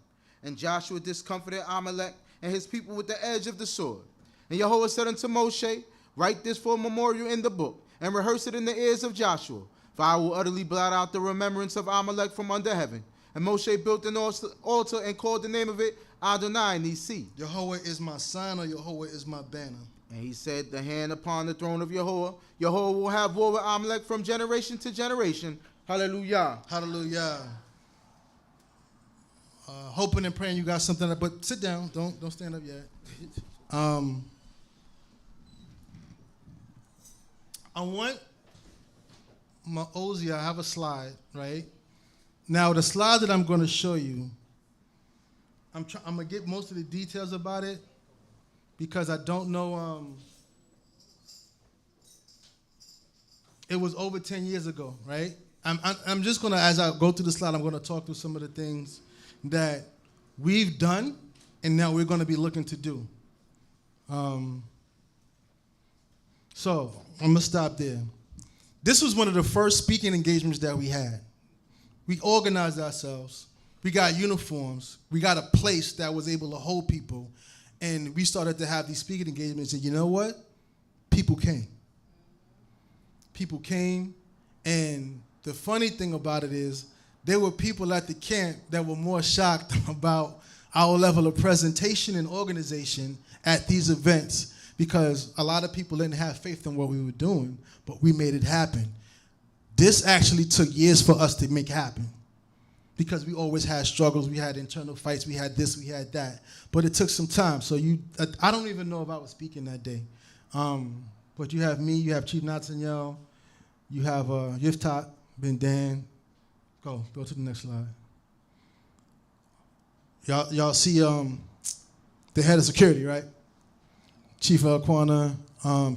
And Joshua discomfited Amalek and his people with the edge of the sword. And Yahweh said unto Moshe, write this for a memorial in the book, and rehearse it in the ears of Joshua, for I will utterly blot out the remembrance of Amalek from under heaven. And Moshe built an altar and called the name of it Adonai Nisi. Yahweh is my sign, or Yahweh is my banner. And he said, the hand upon the throne of Yahweh, Yahweh will have war with Amalek from generation to generation. Hallelujah. Hallelujah. Hoping and praying you got something, but sit down. Don't stand up yet. I want my Ozi, I have a slide, right? Now, the slide that I'm going to show you, I'm going to get most of the details about it because I don't know. It was over 10 years ago, right? I'm just going to, as I go through the slide, I'm going to talk through some of the things that we've done and now we're going to be looking to do. So I'm going to stop there. This was one of the first speaking engagements that we had. We organized ourselves. We got uniforms. We got a place that was able to hold people. And we started to have these speaking engagements. And you know what? People came. People came. And the funny thing about it is there were people at the camp that were more shocked about our level of presentation and organization at these events because a lot of people didn't have faith in what we were doing, but we made it happen. This actually took years for us to make happen because we always had struggles. We had internal fights. We had this, we had that. But it took some time. So I don't even know if I was speaking that day. But you have me, you have Chief Nathaniel, you have Yiftach, Ben Dan. Go to the next slide. Y'all see the head of security, right? Chief Elquana,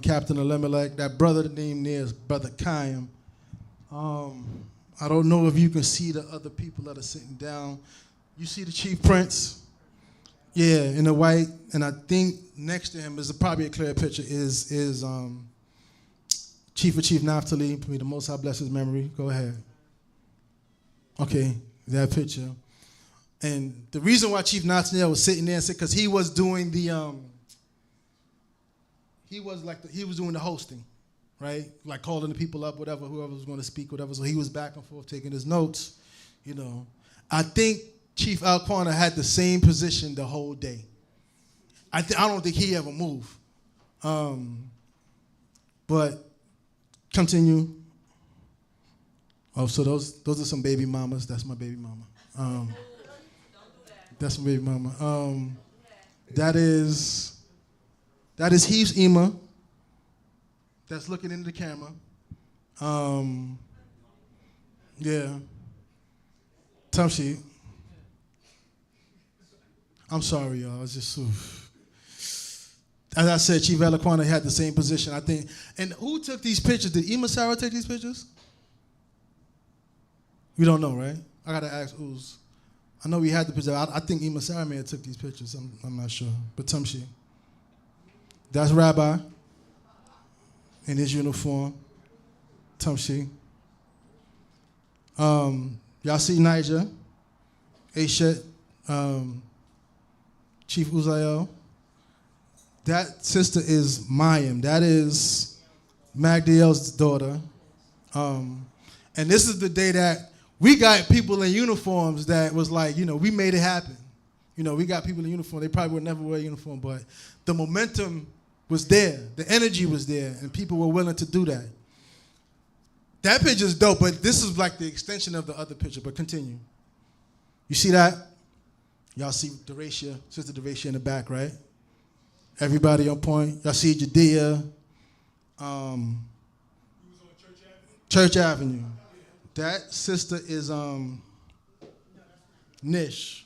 Captain Elimelech, that brother, the name there is Brother Kayim. I don't know if you can see the other people that are sitting down. You see the Chief Prince? Yeah, in the white. And I think next to him is probably a clear picture is Chief Naphtali. May the Most High bless his memory. Go ahead. Okay, that picture. And the reason why Chief Nathaniel was sitting there, because he was doing the, he was doing the hosting, right? Like calling the people up, whatever, whoever was going to speak, whatever. So he was back and forth taking his notes, you know. I think Chief Alquana had the same position the whole day. I don't think he ever moved. But continue. Oh, so those are some baby mamas. That's my baby mama. That's my baby mama. That is Heath's Ema. That's looking into the camera. Yeah. Tumshi. I'm sorry, y'all. It's just as I said, Chief Alaquana had the same position, I think. And who took these pictures? Did Ema Sarah take these pictures? We don't know, right? I gotta ask Uz. I know we had the picture. I think Ema Sarah may have took these pictures. I'm not sure. But Tumshi. That's Rabbi in his uniform. Tumshi. Y'all see Niger, Ashet, Chief Uziel. That sister is Mayim. That is Magdiel's daughter. And this is the day that we got people in uniforms that was like, you know, we made it happen. You know, we got people in uniform. They probably would never wear a uniform, but the momentum was there. The energy was there, and people were willing to do that. That picture is dope, but this is like the extension of the other picture, but continue. You see that? Y'all see Deracia, Sister Deracia in the back, right? Everybody on point. Y'all see Judea. Church Avenue. That sister is Nish.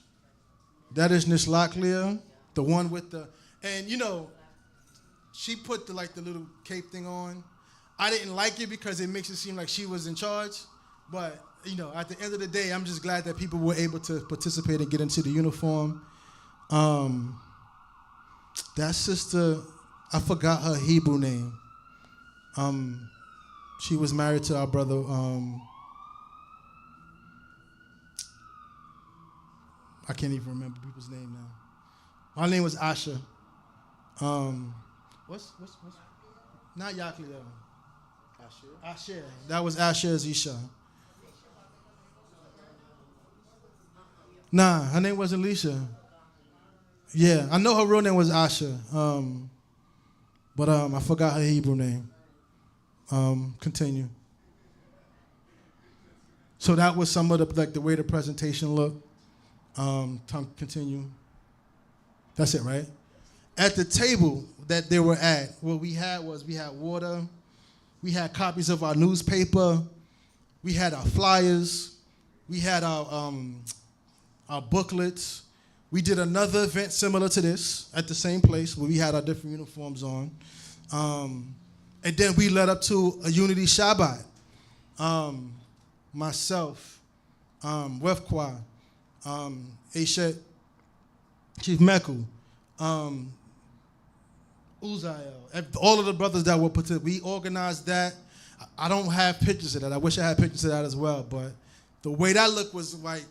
That is Nish Locklear, the one with the, and you know, she put the little cape thing on. I didn't like it because it makes it seem like she was in charge, but you know, at the end of the day, I'm just glad that people were able to participate and get into the uniform. That sister, I forgot her Hebrew name. She was married to our brother. I can't even remember people's name now. Her name was Asha. What's not Yakli though. Asher. That was Asher's Isha. Nah, her name wasn't Lisha. Yeah, I know her real name was Asha. But I forgot her Hebrew name. Continue. So that was some of the way the presentation looked. Continue. That's it, right? At the table that they were at, what we had water, we had copies of our newspaper, we had our flyers, we had our booklets. We did another event similar to this at the same place where we had our different uniforms on. And then we led up to a Unity Shabbat. Myself, Wefqua, Ashet, Chief Meku, Uziel, all of the brothers that were put together. We organized that. I don't have pictures of that. I wish I had pictures of that as well. But the way that looked was like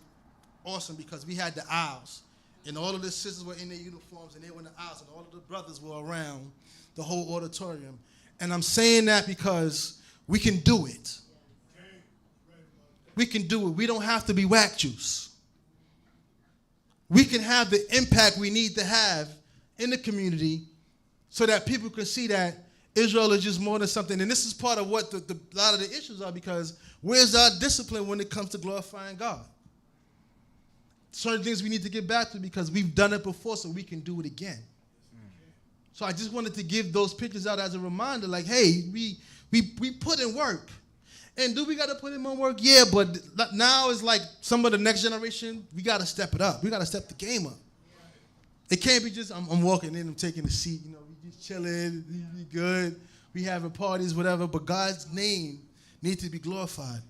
awesome because we had the aisles. And all of the sisters were in their uniforms and they were in the aisles. And all of the brothers were around the whole auditorium. And I'm saying that because we can do it. We can do it. We don't have to be whack juice. We can have the impact we need to have in the community so that people can see that Israel is just more than something. And this is part of what a lot of the issues are because where's our discipline when it comes to glorifying God? Certain things we need to get back to because we've done it before so we can do it again. So I just wanted to give those pictures out as a reminder like, hey, we put in work. And do we got to put in more work? Yeah, but now it's like some of the next generation, we got to step it up. We got to step the game up. It can't be just I'm walking in, I'm taking a seat, you know, we just chilling, we good, we having parties, whatever, but God's name needs to be glorified.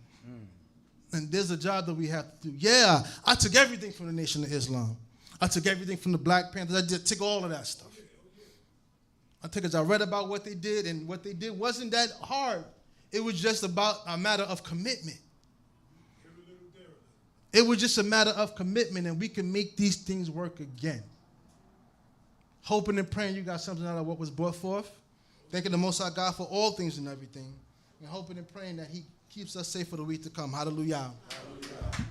And there's a job that we have to do. Yeah, I took everything from the Nation of Islam. I took everything from the Black Panthers. I took all of that stuff. I read about what they did, and what they did wasn't that hard. It was just about a matter of commitment. It was just a matter of commitment, and we can make these things work again. Hoping and praying you got something out of what was brought forth. Thanking the Most High God for all things and everything. And hoping and praying that he keeps us safe for the week to come. Hallelujah. Hallelujah.